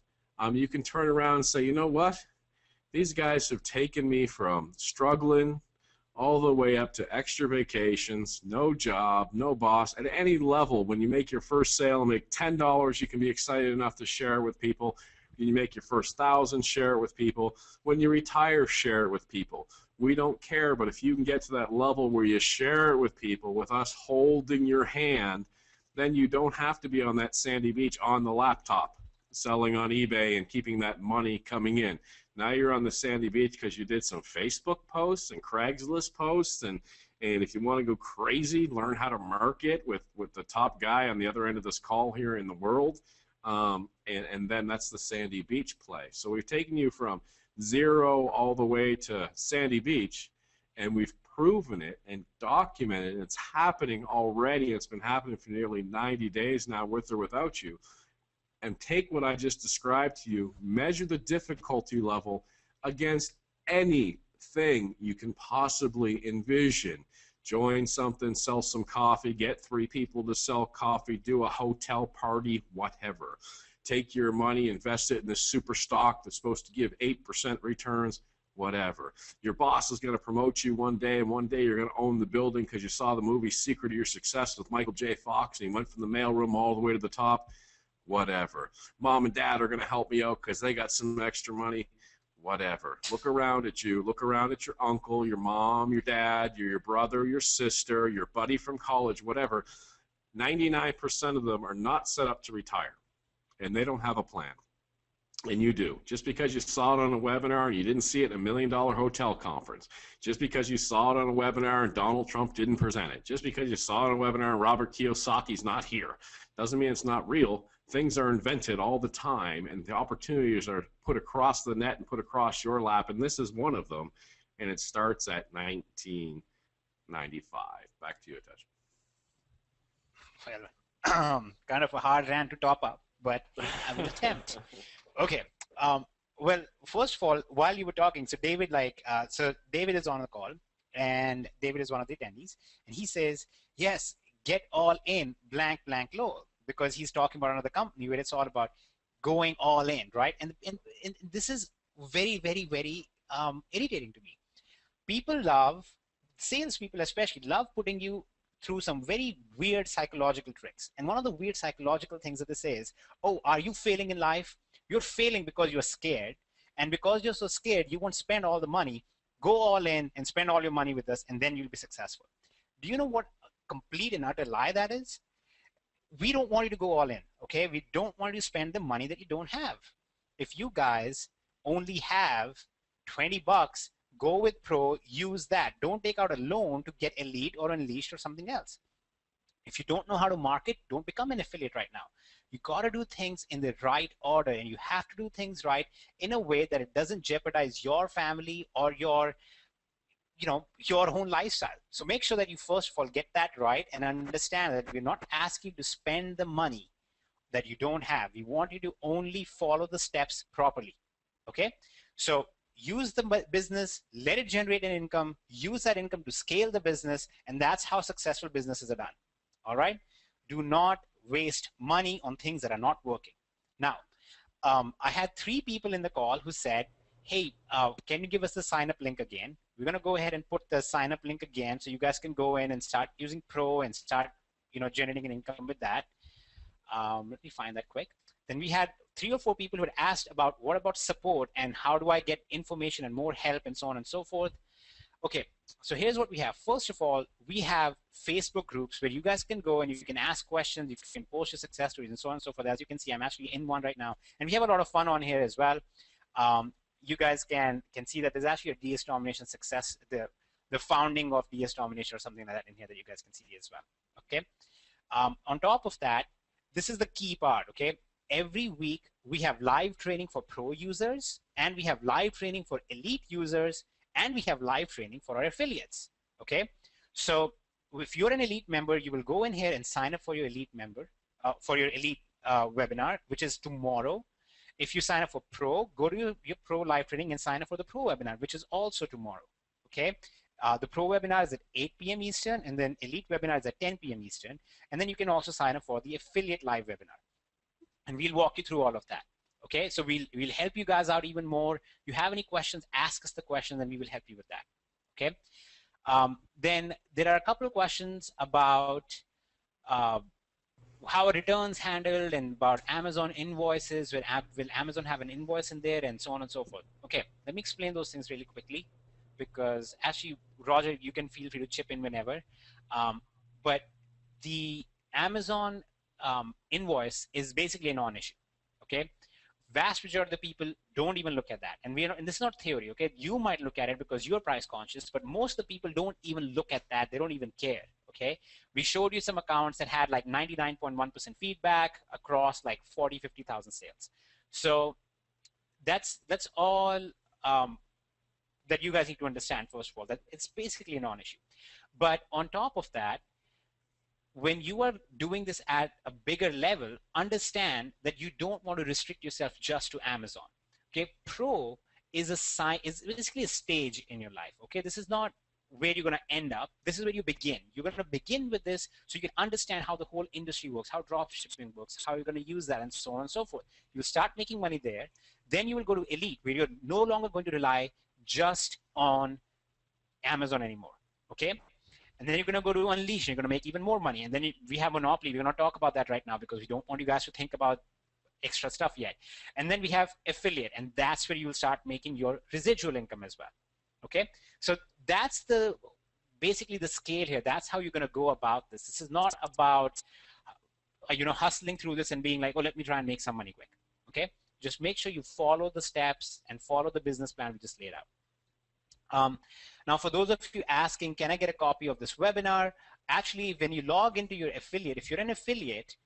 you can turn around and say, you know what? These guys have taken me from struggling all the way up to extra vacations, no job, no boss. At any level, when you make your first sale and make $10, you can be excited enough to share it with people. When you make your first 1,000, share it with people. When you retire, share it with people. We don't care, but if you can get to that level where you share it with people, with us holding your hand, then you don't have to be on that sandy beach on the laptop, selling on eBay and keeping that money coming in. Now you're on the sandy beach because you did some Facebook posts and Craigslist posts, and if you want to go crazy, learn how to market with the top guy on the other end of this call here in the world. And then that's the sandy beach play. So we've taken you from zero all the way to sandy beach, and we've proven it and documented it. It's happening already. It's been happening for nearly 90 days now, with or without you. And take what I just described to you, measure the difficulty level against anything you can possibly envision. Join something, sell some coffee, get 3 people to sell coffee, do a hotel party, whatever. Take your money, invest it in this super stock that's supposed to give 8% returns, whatever. Your boss is going to promote you one day, and one day you're going to own the building because you saw the movie Secret of Your Success with Michael J. Fox, and he went from the mailroom all the way to the top, whatever. Mom and dad are going to help me out because they got some extra money. Whatever. Look around at you. Look around at your uncle, your mom, your dad, your brother, your sister, your buddy from college, whatever. 99% of them are not set up to retire, and they don't have a plan. And you do. Just because you saw it on a webinar, you didn't see it in $1 million hotel conference. Just because you saw it on a webinar and Donald Trump didn't present it. Just because you saw it on a webinar and Robert Kiyosaki's not here. Doesn't mean it's not real. Things are invented all the time, and the opportunities are put across the net and put across your lap, and this is one of them. And it starts at 1995. Back to you, Atash. Well, kind of a hard rant to top up, but I will attempt. Okay. Well, first of all, while you were talking, so David, so David is on the call, and David is one of the attendees, and he says, yes, get all in blank, blank, low, because he's talking about another company where it's all about going all in, right? And this is very, very, very irritating to me. People love, salespeople especially, love putting you through some very weird psychological tricks. And one of the weird psychological things that they say is, oh, are you failing in life? You're failing because you're scared. And because you're so scared, you won't spend all the money. Go all in and spend all your money with us, and then you'll be successful. Do you know what a complete and utter lie that is? We don't want you to go all in, okay? We don't want you to spend the money that you don't have. If you guys only have 20 bucks, go with Pro, use that. Don't take out a loan to get Elite or Unleashed or something else. If you don't know how to market, don't become an affiliate right now. You got to do things in the right order, and you have to do things right in a way that it doesn't jeopardize your family or your own lifestyle. So make sure that you first of all get that right and understand that we're not asking you to spend the money that you don't have. We want you to only follow the steps properly. Okay? So use the business, let it generate an income, use that income to scale the business, and that's how successful businesses are done. All right? Do not waste money on things that are not working. Now, I had 3 people in the call who said, hey, can you give us the sign up link again? We're going to go ahead and put the sign up link again so you guys can go in and start using Pro and start generating an income with that. Let me find that quick. Then we had 3 or 4 people who had asked about what about support and how do I get information and more help and so on and so forth. Okay, so here's what we have. First of all, we have Facebook groups where you guys can go and you can ask questions, you can post your success stories and so on and so forth. As you can see, I'm actually in one right now. And we have a lot of fun on here as well. You guys can see that there's actually a DS Domination success, the founding of DS Domination or something like that in here that you guys can see as well. Okay. On top of that, this is the key part. Okay. Every week we have live training for Pro users, and we have live training for Elite users, and we have live training for our affiliates. Okay. So if you're an Elite member, you will go in here and sign up for your Elite member, for your Elite webinar, which is tomorrow. If you sign up for Pro, go to your Pro live training and sign up for the Pro webinar, which is also tomorrow. Okay. The Pro webinar is at 8 p.m. Eastern, and then Elite webinar is at 10 p.m. Eastern. And then you can also sign up for the affiliate live webinar. And we'll walk you through all of that. Okay, so we'll help you guys out even more. You have any questions, ask us the questions, and we will help you with that. Okay. Then there are a couple of questions about how are returns handled and about Amazon invoices. Will Amazon have an invoice in there and so on and so forth? Okay, let me explain those things really quickly, because actually, Roger, you can feel free to chip in whenever. But the Amazon invoice is basically a non-issue. Okay. Vast majority of the people don't even look at that, and and this is not theory. Okay, you might look at it because you're price conscious, but most of the people don't even look at that. They don't even care. Okay, we showed you some accounts that had like 99.1% feedback across like 50,000 sales. So that's all that you guys need to understand. First of all, that it's basically a non-issue. But on top of that, when you are doing this at a bigger level, understand that you don't want to restrict yourself just to Amazon. Okay, Pro is basically a stage in your life. Okay, this is not where you're going to end up. This is where you begin. You're going to begin with this so you can understand how the whole industry works, how dropshipping works, how you're going to use that, and so on and so forth. You start making money there. Then you will go to Elite, where you're no longer going to rely just on Amazon anymore. Okay. And then you're going to go to Unleash, you're going to make even more money. And then we have Monopoly. We're going to talk about that right now because we don't want you guys to think about extra stuff yet. And then we have affiliate, and that's where you'll start making your residual income as well. Okay, so that's basically the scale here. That's how you're going to go about this. This is not about hustling through this and being like, oh, let me try and make some money quick. Okay, Just make sure you follow the steps and follow the business plan we just laid out. Now, for those of you asking, can I get a copy of this webinar? Actually, when you log into your affiliate, if you're an affiliate,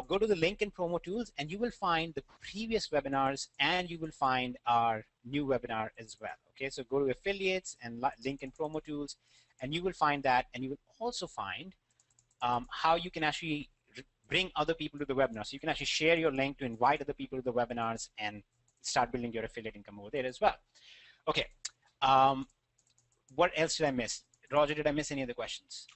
go to the link in promo tools and you will find the previous webinars and you will find our new webinar as well. Okay, so go to affiliates and link in promo tools and you will find that, and you will also find how you can actually bring other people to the webinar. So you can actually share your link to invite other people to the webinars and start building your affiliate income over there as well. Okay, what else did I miss? Roger, did I miss any other questions?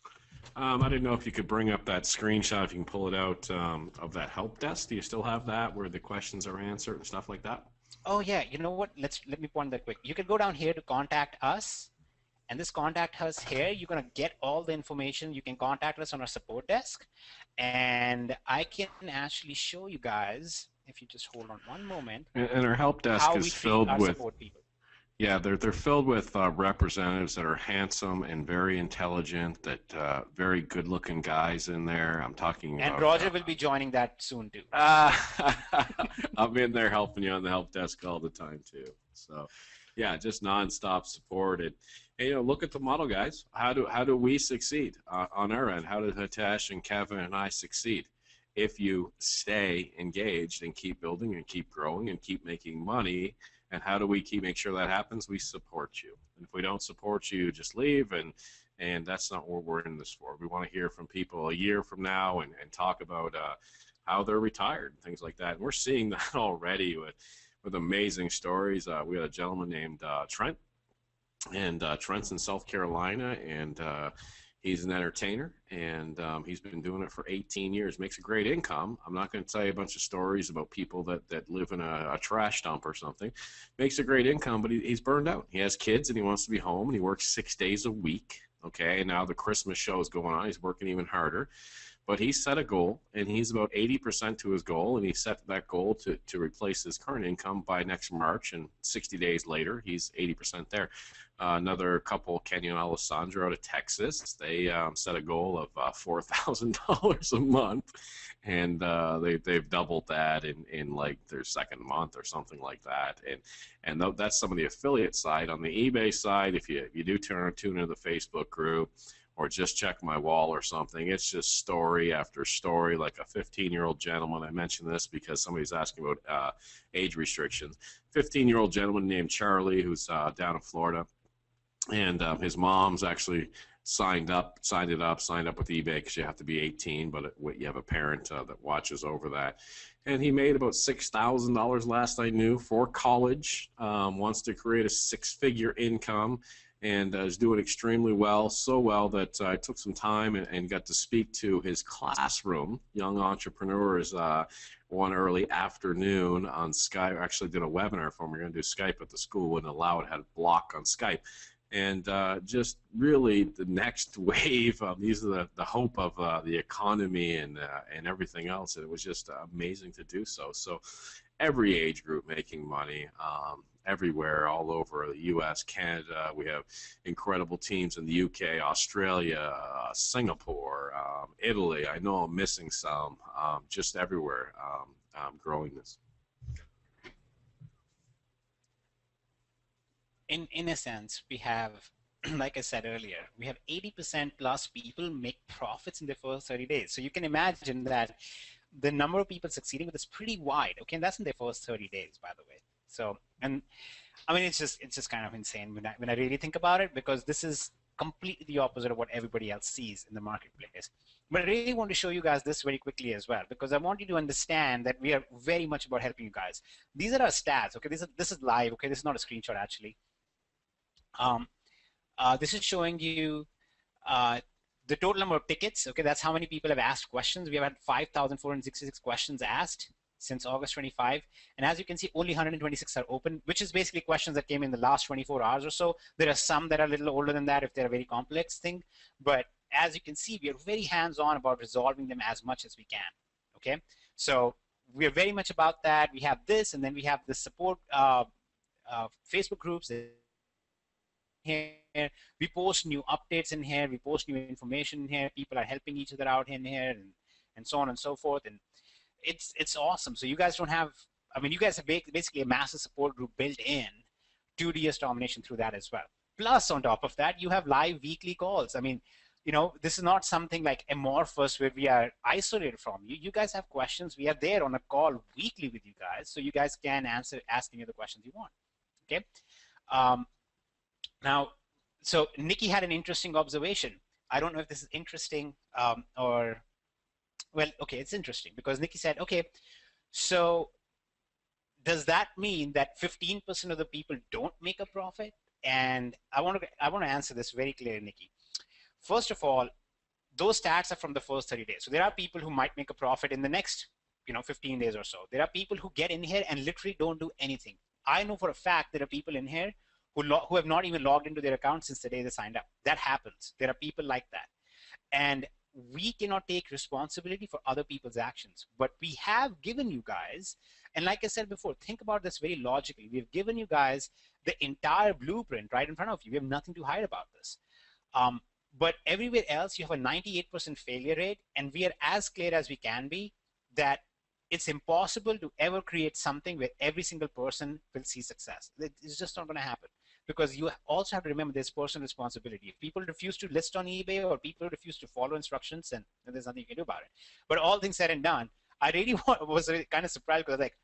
I didn't know if you could bring up that screenshot, if you can pull it out, of that help desk. Do you still have that where the questions are answered and stuff like that? Oh yeah, you know what? Let me point that quick. You can go down here to contact us, and this contact us here, you're gonna get all the information. You can contact us on our support desk, and I can actually show you guys, if you just hold on one moment. And our help desk is filled with support people. Yeah, they're filled with representatives that are handsome and very intelligent, that very good-looking guys in there. I'm talking and about, Roger will be joining that soon too. I'm in there helping you on the help desk all the time too. So, yeah, just nonstop support. And you know, look at the model, guys. How do we succeed on our end? How did Hitesh and Kevin and I succeed? If you stay engaged and keep building and keep growing and keep making money. And how do we make sure that happens? We support you. And if we don't support you, just leave, and that's not what we're in this for. We want to hear from people a year from now and talk about how they're retired and things like that. And we're seeing that already with amazing stories. We had a gentleman named Trent, and Trent's in South Carolina, and he's an entertainer, and he's been doing it for 18 years. Makes a great income. I'm not going to tell you a bunch of stories about people that live in a trash dump or something. Makes a great income, but he's burned out. He has kids, and he wants to be home, and he works 6 days a week. Okay, and now the Christmas show is going on. He's working even harder. But he set a goal, and he's about 80% to his goal, and he set that goal to replace his current income by next March, and 60 days later, he's 80% there. Another couple, Kenny and Alessandro out of Texas, they set a goal of $4,000 a month, and they've doubled that in like their second month or something like that. And that's some of the affiliate side. On the eBay side, if you do tune into the Facebook group, or just check my wall or something, it's just story after story, like a 15-year-old gentleman. I mentioned this because somebody's asking about age restrictions. 15-year-old gentleman named Charlie, who's down in Florida, and his mom's actually signed up with eBay because you have to be 18, but you have a parent that watches over that. And he made about $6,000 last I knew for college, wants to create a six-figure income, and is doing extremely well, so well that I took some time and got to speak to his classroom, young entrepreneurs, one early afternoon on Skype. I actually did a webinar for him. We're going to do Skype at the school, wouldn't allow it, had a block on Skype. And just really the next wave, these are the hope of the economy and everything else. And it was just amazing to do so. So every age group making money. Everywhere, all over the U.S., Canada. We have incredible teams in the U.K., Australia, Singapore, Italy. I know I'm missing some, just everywhere, growing this. In a sense, we have, like I said earlier, we have 80% plus people make profits in their first 30 days. So you can imagine that the number of people succeeding with this is pretty wide. Okay, and that's in their first 30 days, by the way. So, and I mean, it's just kind of insane when I really think about it, because this is completely the opposite of what everybody else sees in the marketplace. But I really want to show you guys this very quickly as well, because I want you to understand that we are very much about helping you guys. These are our stats. Okay, this is live. Okay, this is not a screenshot actually. This is showing you the total number of tickets. Okay, that's how many people have asked questions. We have had 5,466 questions asked since August 25, and as you can see, only 126 are open, which is basically questions that came in the last 24 hours or so. There are some that are a little older than that if they're a very complex thing, but as you can see, we are very hands-on about resolving them as much as we can. Okay, so we are very much about that. We have this, and then we have the support Facebook groups here. We post new updates in here. We post new information in here. People are helping each other out in here, and so on and so forth. And it's awesome. So you guys don't have I mean, you guys have basically a massive support group built in to DS Domination through that as well. Plus, on top of that, you have live weekly calls. I mean, this is not something like amorphous where we are isolated from you. You guys have questions. We are there on a call weekly with you guys, so you guys can ask any of the questions you want. Okay. Now, so Nikki had an interesting observation. I don't know if this is interesting or, well, okay, it's interesting because Nikki said, okay, so does that mean that 15% of the people don't make a profit? And I want to answer this very clearly, Nikki. First of all, those stats are from the first 30 days. So there are people who might make a profit in the next 15 days or so. There are people who get in here and literally don't do anything. I know for a fact there are people in here who have not even logged into their account since the day they signed up. That happens. There are people like that. And we cannot take responsibility for other people's actions. But we have given you guys, and like I said before, think about this very logically. We've given you guys the entire blueprint right in front of you. We have nothing to hide about this. But everywhere else, you have a 98% failure rate, and we are as clear as we can be that it's impossible to ever create something where every single person will see success. It's just not going to happen, because you also have to remember there's personal responsibility. If people refuse to list on eBay or people refuse to follow instructions, then there's nothing you can do about it. But all things said and done, I really was kind of surprised because like,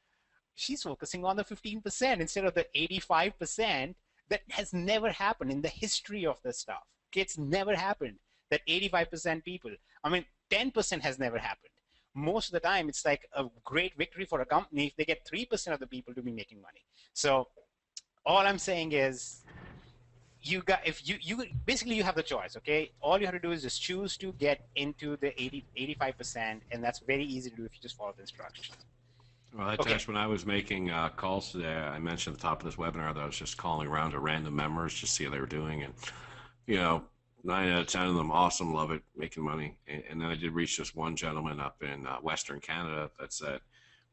she's focusing on the 15% instead of the 85%. That has never happened in the history of this stuff. Okay, it's never happened that 85% people, I mean, 10% has never happened. Most of the time, it's like a great victory for a company if they get 3% of the people to be making money. So all I'm saying is, basically you have the choice, okay? All you have to do is just choose to get into the 85%, and that's very easy to do if you just follow the instructions. Well, I test when I was making calls today, I mentioned at the top of this webinar that I was just calling around to random members just to see how they were doing, and 9 out of 10 of them awesome, love it, making money. And then I did reach this one gentleman up in Western Canada that said,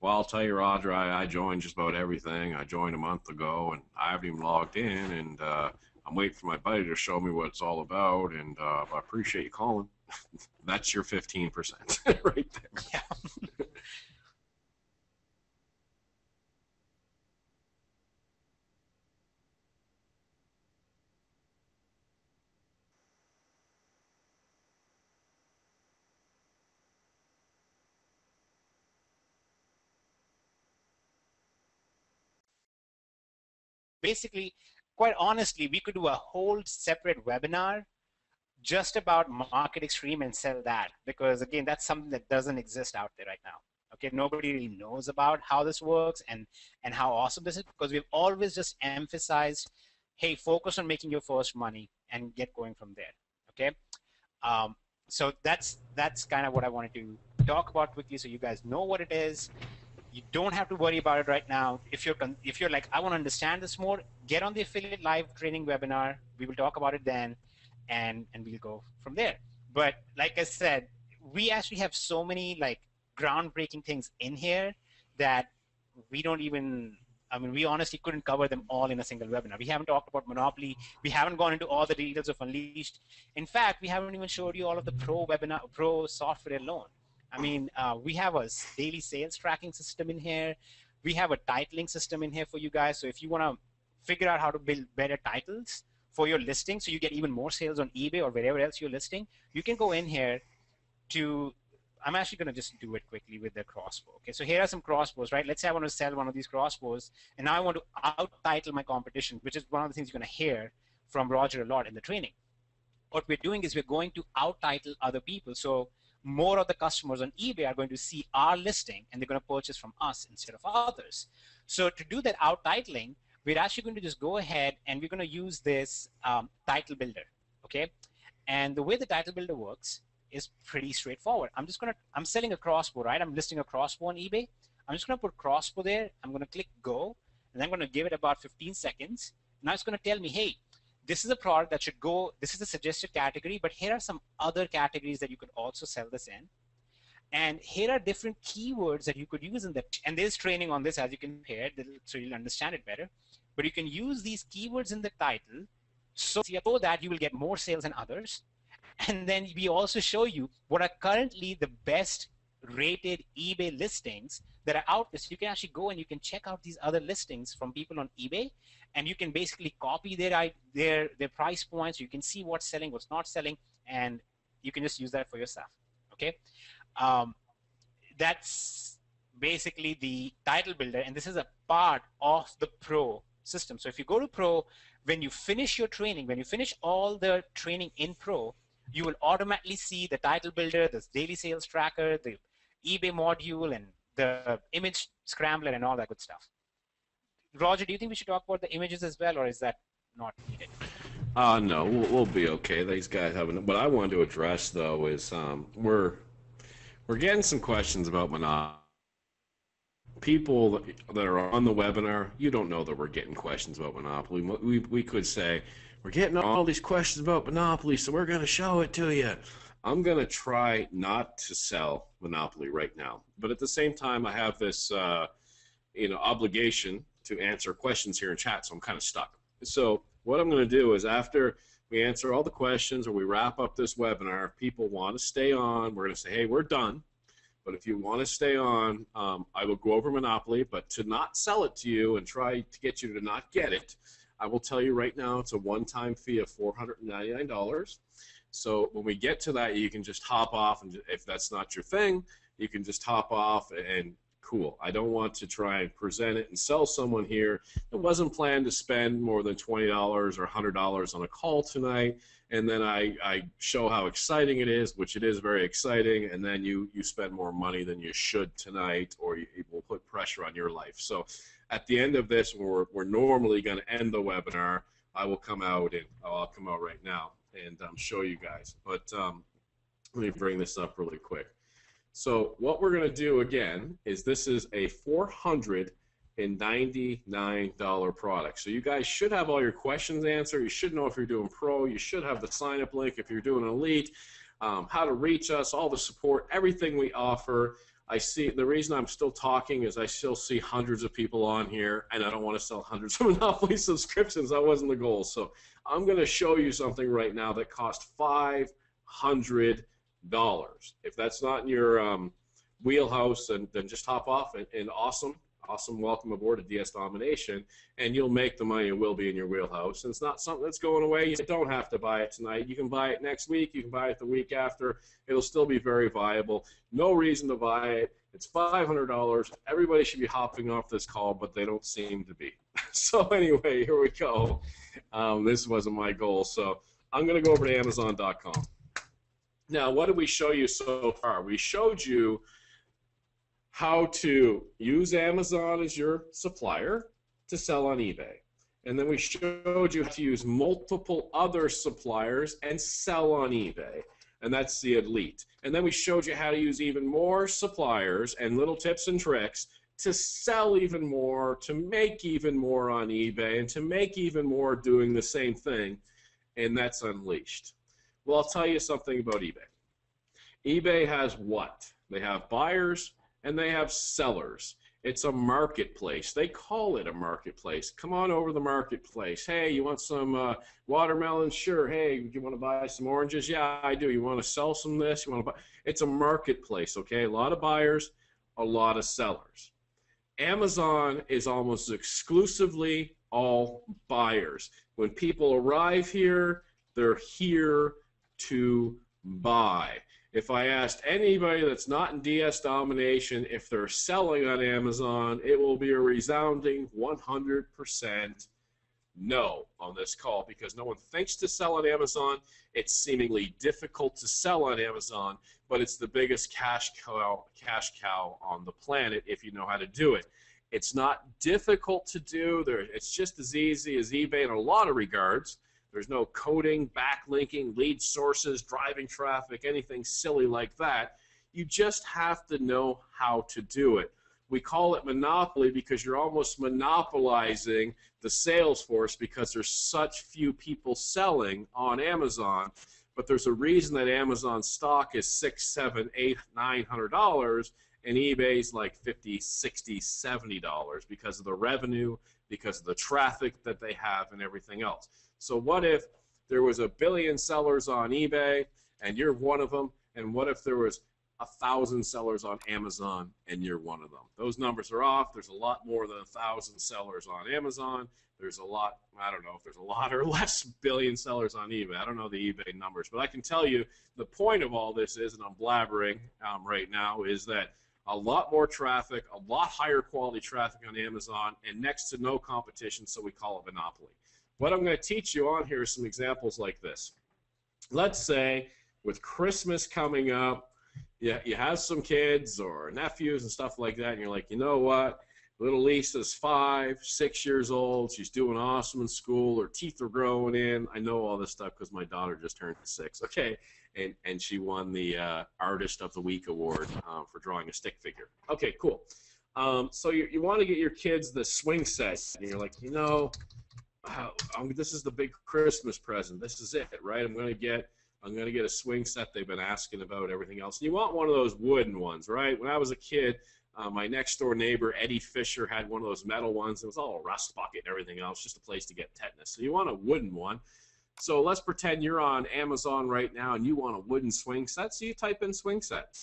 well, I'll tell you, Roger, I joined just about everything. I joined a month ago, and I haven't even logged in, and I'm waiting for my buddy to show me what it's all about, and I appreciate you calling. That's your 15% right there. Yeah. Basically, quite honestly, we could do a whole separate webinar just about Market Extreme and sell that, because again, that's something that doesn't exist out there right now. Okay, nobody really knows about how this works and how awesome this is, because we've always just emphasized, hey, focus on making your first money and get going from there. Okay, so that's kind of what I wanted to talk about quickly, so you guys know what it is. You don't have to worry about it right now. If you're like, I want to understand this more, get on the affiliate live training webinar. We will talk about it then, and we'll go from there. But like I said, we actually have so many like groundbreaking things in here that we don't even, I mean, we honestly couldn't cover them all in a single webinar. We haven't talked about Monopoly. We haven't gone into all the details of Unleashed. In fact, we haven't even showed you all of the pro software alone. I mean, we have a daily sales tracking system in here. We have a titling system in here for you guys. So if you want to figure out how to build better titles for your listing so you get even more sales on eBay or wherever else you're listing, you can go in here to, I'm actually going to just do it quickly with the crossbow. Okay, so here are some crossbows, right? Let's say I want to sell one of these crossbows, and now I want to out-title my competition, which is one of the things you're going to hear from Roger a lot in the training. What we're doing is we're going to out-title other people. So more of the customers on eBay are going to see our listing, and they're going to purchase from us instead of others. So to do that out-titling, we're actually going to just go ahead and we're going to use this title builder, okay? And the way the title builder works is pretty straightforward. I'm selling a crossbow, right? I'm listing a crossbow on eBay. I'm just going to put crossbow there. I'm going to click go, and I'm going to give it about 15 seconds. Now it's going to tell me, hey, this is a product that should go, this is a suggested category, but here are some other categories that you could also sell this in. And here are different keywords that you could use in that. And there's training on this, as you can compare, so you'll understand it better. But you can use these keywords in the title so that you will get more sales than others. And then we also show you what are currently the best rated eBay listings that are out there. So you can actually go and you can check out these other listings from people on eBay, and you can basically copy their price points. You can see what's selling, what's not selling, and you can just use that for yourself. Okay, that's basically the title builder, and this is a part of the Pro system. So if you go to Pro, when you finish your training, when you finish all the training in Pro, you will automatically see the title builder, the daily sales tracker, the eBay module, and the image scrambler, and all that good stuff. Roger, do you think we should talk about the images as well, or is that not needed? No, we'll be okay. These guys haven't. What I wanted to address though is we're getting some questions about Monopoly. People that are on the webinar, you don't know that we're getting questions about Monopoly. We could say we're getting all these questions about Monopoly, so we're going to show it to you. I'm going to try not to sell Monopoly right now, but at the same time, I have this obligation to answer questions here in chat, so I'm kind of stuck. So what I'm going to do is after we answer all the questions or we wrap up this webinar, if people want to stay on, we're going to say, hey, we're done. But if you want to stay on, I will go over Monopoly, but to not sell it to you and try to get you to not get it, I will tell you right now it's a one-time fee of $499. So when we get to that, you can just hop off, and if that's not your thing, you can just hop off and cool. I don't want to try and present it and sell someone here. It wasn't planned to spend more than $20 or $100 on a call tonight, and then I show how exciting it is, which it is very exciting, and then you spend more money than you should tonight, or it will put pressure on your life. So at the end of this, we're normally going to end the webinar. I will come out, and I'll come out right now and show you guys. But let me bring this up really quick. So what we're going to do again is this is a $499 product. So you guys should have all your questions answered. You should know if you're doing Pro. You should have the sign-up link if you're doing Elite, how to reach us, all the support, everything we offer. I see the reason I'm still talking is I still see hundreds of people on here, and I don't want to sell hundreds of Monopoly subscriptions. That wasn't the goal. So I'm going to show you something right now that cost $500. If that's not in your wheelhouse, then just hop off, and awesome welcome aboard to DS Domination, and you'll make the money. It will be in your wheelhouse, and it's not something that's going away. You don't have to buy it tonight. You can buy it next week. You can buy it the week after. It'll still be very viable. No reason to buy it. It's $500. Everybody should be hopping off this call, but they don't seem to be. So anyway, here we go. This wasn't my goal, so I'm going to go over to Amazon.com. Now, what did we show you so far? We showed you how to use Amazon as your supplier to sell on eBay. And then we showed you how to use multiple other suppliers and sell on eBay. And that's the Elite. And then we showed you how to use even more suppliers and little tips and tricks to sell even more, to make even more on eBay, and to make even more doing the same thing. And that's Unleashed. Well, I'll tell you something about eBay. eBay has what? They have buyers and they have sellers. It's a marketplace. They call it a marketplace. Come on over to the marketplace. Hey, you want some watermelon? Sure. Hey, you want to buy some oranges? Yeah, I do. You want to sell some of this? You want to buy? It's a marketplace, okay? A lot of buyers, a lot of sellers. Amazon is almost exclusively all buyers. When people arrive here, they're here to buy. If I asked anybody that's not in DS Domination if they're selling on Amazon, it will be a resounding 100% no on this call, because no one thinks to sell on Amazon. It's seemingly difficult to sell on Amazon, but it's the biggest cash cow on the planet if you know how to do it. It's not difficult to do. It's just as easy as eBay in a lot of regards. There's no coding, backlinking, lead sources, driving traffic, anything silly like that. You just have to know how to do it. We call it monopoly because you're almost monopolizing the sales force because there's such few people selling on Amazon. But there's a reason that Amazon stock is $600, $700, $800, $900, and eBay's like $50, $60, $70 because of the revenue, because of the traffic that they have, and everything else. So what if there was 1 billion sellers on eBay and you're one of them, and what if there was 1,000 sellers on Amazon, and you're one of them. Those numbers are off. There's a lot more than 1,000 sellers on Amazon. There's a lot, I don't know if there's a lot or less billion sellers on eBay. I don't know the eBay numbers, but I can tell you the point of all this is, and I'm blabbering right now, is that a lot more traffic, a lot higher quality traffic on Amazon, and next to no competition, so we call it monopoly. What I'm going to teach you on here are some examples like this. Let's say with Christmas coming up, you have some kids or nephews and stuff like that, and you're like, you know what? Little Lisa's 5, 6 years old. She's doing awesome in school. Her teeth are growing in. I know all this stuff because my daughter just turned 6. Okay, and she won the Artist of the Week award for drawing a stick figure. Okay, cool. So you want to get your kids the swing set, and you're like, you know, this is the big Christmas present. This is it, right? I'm gonna get a swing set. They've been asking about everything else. And you want one of those wooden ones, right? When I was a kid, my next door neighbor, Eddie Fisher, had one of those metal ones. It was all a rust bucket and everything else, just a place to get tetanus. So you want a wooden one. So let's pretend you're on Amazon right now and you want a wooden swing set. So you type in swing set.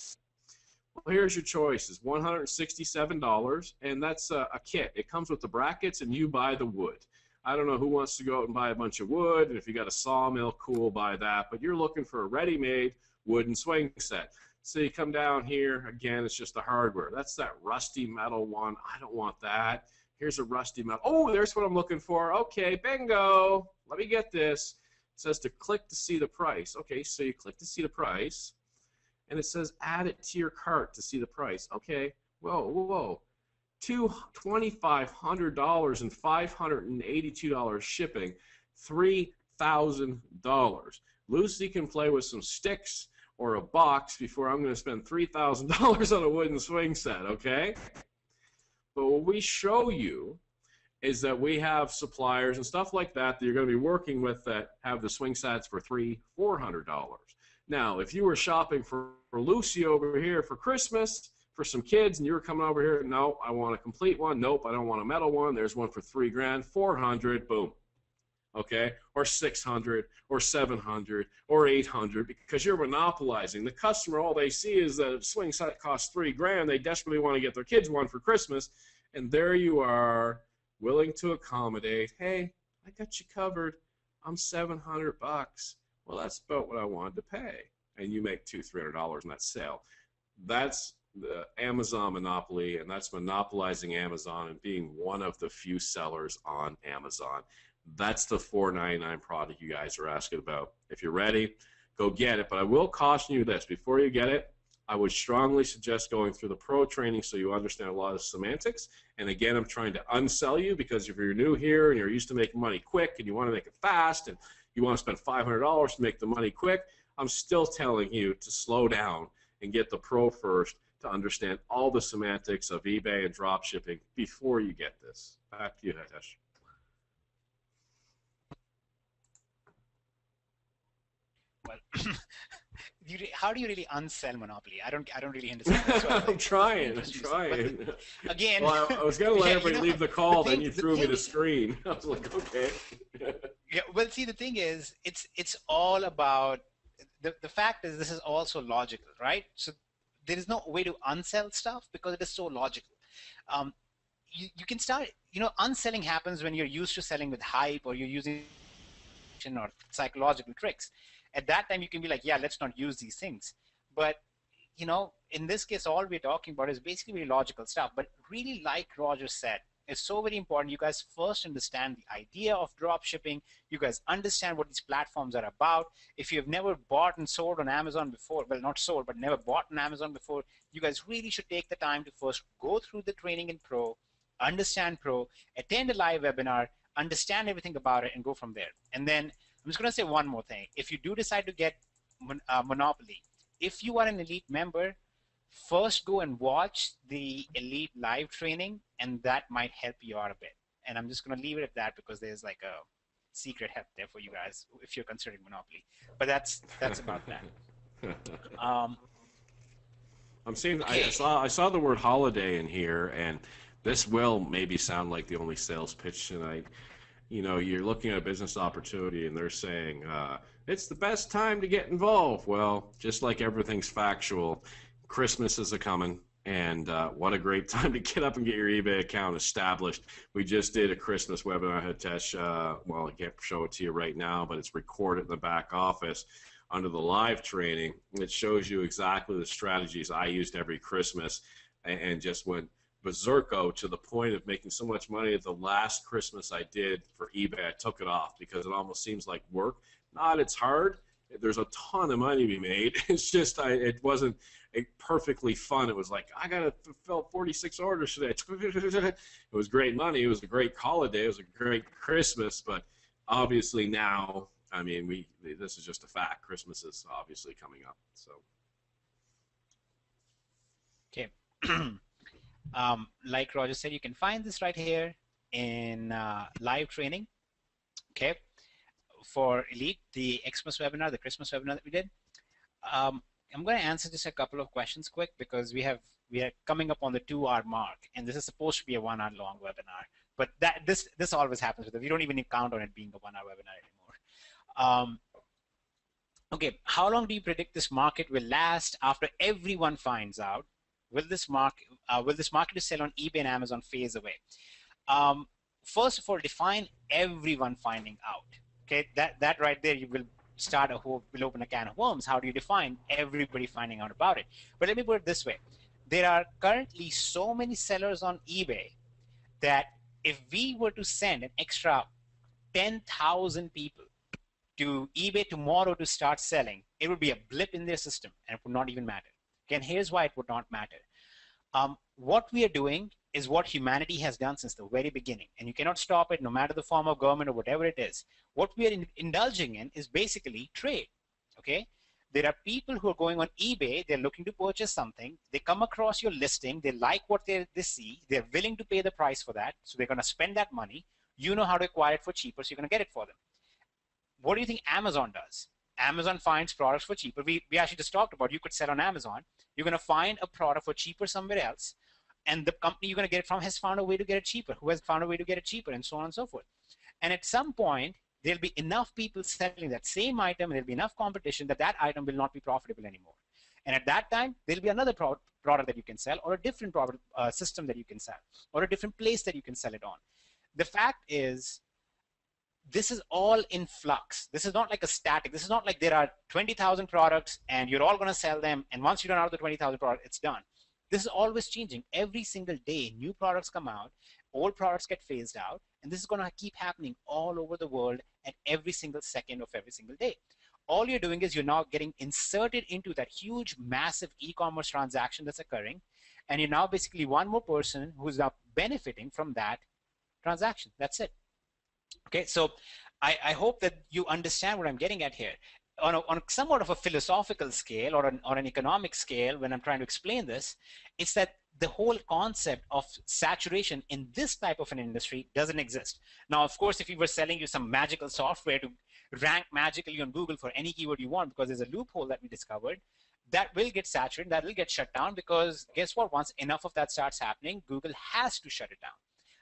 Well, here's your choices. $167, and that's a kit. It comes with the brackets, and you buy the wood. I don't know who wants to go out and buy a bunch of wood, and if you got a sawmill, cool, buy that. But you're looking for a ready-made wooden swing set. So you come down here, again, it's just the hardware. That's that rusty metal one. I don't want that. Here's a rusty metal. Oh, there's what I'm looking for. Okay, bingo. Let me get this. It says to click to see the price. Okay, so you click to see the price, and it says add it to your cart to see the price. Okay, whoa, whoa, whoa. $2,500 and $582 shipping, $3,000. Lucy can play with some sticks or a box before I'm going to spend $3,000 on a wooden swing set, okay? But what we show you is that we have suppliers and stuff like that that you're going to be working with that have the swing sets for $300, $400. Now, if you were shopping for Lucy over here for Christmas, for some kids, and you were coming over here, no, I want a complete one. Nope, I don't want a metal one. There's one for $3 grand, 400, boom. Okay, or 600, or 700, or 800, because you're monopolizing. The customer, all they see is that a swing set costs $3 grand. They desperately want to get their kids one for Christmas, and there you are, willing to accommodate. Hey, I got you covered. I'm $700. Well, that's about what I wanted to pay, and you make $200-300 in that sale. That's the Amazon monopoly, and that's monopolizing Amazon and being one of the few sellers on Amazon. That's the $4.99 product you guys are asking about. If you're ready, go get it. But I will caution you this: before you get it, I would strongly suggest going through the pro training so you understand a lot of semantics. And again, I'm trying to unsell you, because if you're new here and you're used to making money quick and you want to make it fast and you want to spend $500 to make the money quick, I'm still telling you to slow down and get the pro first, to understand all the semantics of eBay and drop shipping before you get this. Back to you, Hitesh. Well, how do you really unsell monopoly? I don't really understand. That's why I'm trying. Again, well, I was going to let everybody leave the call, then you threw me the screen. I was like, okay. Yeah. Well, see, the thing is, it's all about the fact is this is also logical, right? So there is no way to unsell stuff because it is so logical. You can start, unselling happens when you're used to selling with hype, or you're using or psychological tricks. At that time, you can be like, yeah, let's not use these things. But, in this case, all we're talking about is basically very logical stuff. But really, like Roger said, it's so very important you guys first understand the idea of drop shipping. You guys understand what these platforms are about. If you have never bought and sold on Amazon before, well, not sold, but never bought on Amazon before, you guys really should take the time to first go through the training in Pro, understand Pro, attend a live webinar, understand everything about it, and go from there. And then I'm just going to say one more thing. If you do decide to get Monopoly, if you are an Elite member, first go and watch the Elite live training, and that might help you out a bit. And I'm just going to leave it at that, because there's like a secret help there for you guys if you're considering Monopoly. But that's about that. I'm seeing. Okay. I saw the word holiday in here, and this will maybe sound like the only sales pitch tonight. You're looking at a business opportunity, and they're saying it's the best time to get involved. Well, just like everything's factual, Christmas is a coming, and what a great time to get up and get your eBay account established. We just did a Christmas webinar, Hitesh. Well, I can't show it to you right now, but it's recorded in the back office under the live training. It shows you exactly the strategies I used every Christmas, and just went berserko to the point of making so much money. At the last Christmas I did for eBay, I took it off because it almost seems like work. Not, it's hard. There's a ton of money to be made. It's just it wasn't perfectly fun. It was like, I got to fulfill 46 orders today. It was great money. It was a great holiday. It was a great Christmas. But obviously now, I mean, this is just a fact. Christmas is obviously coming up. So. Okay. Like Roger said, you can find this right here in live training. Okay. For Elite, the Xmas webinar, the Christmas webinar that we did. I'm going to answer just a couple of questions quick because we are coming up on the 2-hour mark, and this is supposed to be a 1-hour long webinar. But this always happens with it. We don't even count on it being a 1-hour webinar anymore. Okay, how long do you predict this market will last after everyone finds out? Will this market to sell on eBay and Amazon phase away? First of all, define everyone finding out. Okay, that right there, you will open a can of worms. How do you define everybody finding out about it? But let me put it this way. There are currently so many sellers on eBay that if we were to send an extra 10,000 people to eBay tomorrow to start selling, it would be a blip in their system and it would not even matter. Okay, and here's why it would not matter. What we are doing is what humanity has done since the very beginning, and you cannot stop it no matter the form of government or whatever it is. What we are indulging in is basically trade. Okay, there are people who are going on eBay, they're looking to purchase something, they come across your listing, they like what they see, they're willing to pay the price for that, so they're going to spend that money. You know how to acquire it for cheaper, so you're going to get it for them. What do you think Amazon does? Amazon finds products for cheaper. We actually just talked about, you could sell on Amazon. You're going to find a product for cheaper somewhere else, and the company you're going to get it from has found a way to get it cheaper, who has found a way to get it cheaper, and so on and so forth. And at some point, there'll be enough people selling that same item, and there'll be enough competition that item will not be profitable anymore. And at that time, there'll be another product that you can sell, or a different product system that you can sell, or a different place that you can sell it on. The fact is, this is all in flux. This is not like a static. This is not like there are 20,000 products and you're all going to sell them, and once you run out of the 20,000 products, it's done. This is always changing. Every single day, new products come out, old products get phased out, and this is going to keep happening all over the world at every single second of every single day. All you're doing is you're now getting inserted into that huge, massive e-commerce transaction that's occurring, and you're now basically one more person who's now benefiting from that transaction. That's it. Okay, so I hope that you understand what I'm getting at here. On somewhat of a philosophical scale or an economic scale, when I'm trying to explain this, it's that the whole concept of saturation in this type of an industry doesn't exist. Now, of course, if we were selling you some magical software to rank magically on Google for any keyword you want, because there's a loophole that we discovered, that will get saturated, that will get shut down, because guess what? Once enough of that starts happening, Google has to shut it down.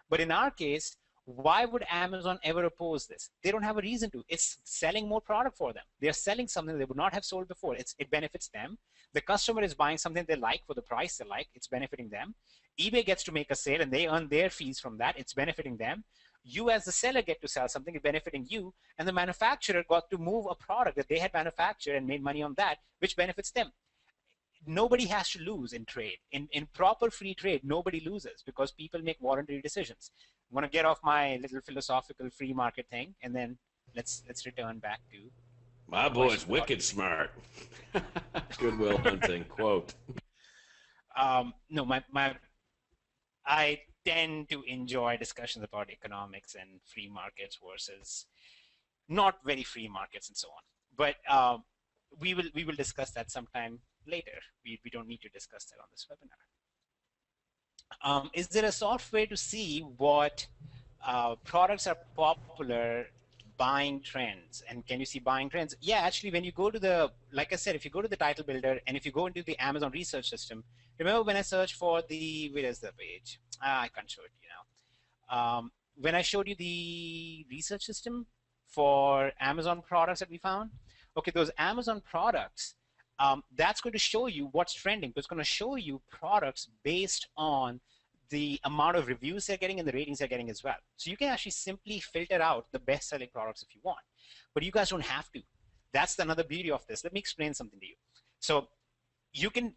But in our case, why would Amazon ever oppose this? They don't have a reason to. It's selling more product for them. They're selling something they would not have sold before. It benefits them. The customer is buying something they like for the price they like. It's benefiting them. eBay gets to make a sale and they earn their fees from that. It's benefiting them. You as the seller get to sell something, it's benefiting you. And the manufacturer got to move a product that they had manufactured and made money on that, which benefits them. Nobody has to lose in trade. In proper free trade, nobody loses because people make voluntary decisions. I'm going to get off my little philosophical free market thing, and then let's return back to my boy's wicked smart. Goodwill Hunting quote. No, I tend to enjoy discussions about economics and free markets versus not very free markets and so on. But we will discuss that sometime later. We don't need to discuss that on this webinar. Is there a software to see what products are popular, buying trends, and can you see buying trends? Yeah, actually, when you go to the, like I said, if you go to the title builder and if you go into the Amazon research system, remember when I searched for the, where is the page? I can't show it to you now. When I showed you the research system for Amazon products that we found, okay, those Amazon products, that's going to show you what's trending. It's going to show you products based on the amount of reviews they're getting and the ratings they're getting as well. So you can actually simply filter out the best-selling products if you want, but you guys don't have to. That's another beauty of this. Let me explain something to you. So you can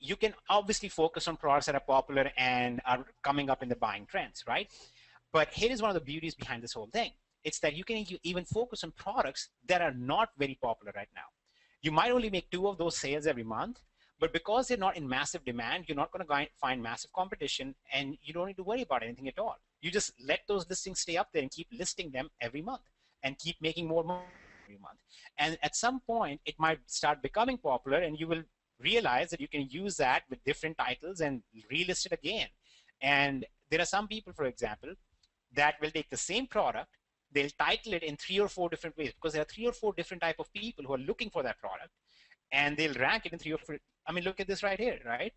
obviously focus on products that are popular and are coming up in the buying trends, right? But here is one of the beauties behind this whole thing. It's that you can even focus on products that are not very popular right now. You might only make 2 of those sales every month, but because they're not in massive demand, you're not going to find massive competition, and you don't need to worry about anything at all. You just let those listings stay up there and keep listing them every month and keep making more money every month. And at some point, it might start becoming popular, and you will realize that you can use that with different titles and relist it again. And there are some people, for example, that will take the same product, they'll title it in 3 or 4 different ways, because there are 3 or 4 different type of people who are looking for that product, and they'll rank it in 3 or 4. I mean, look at this right here, right?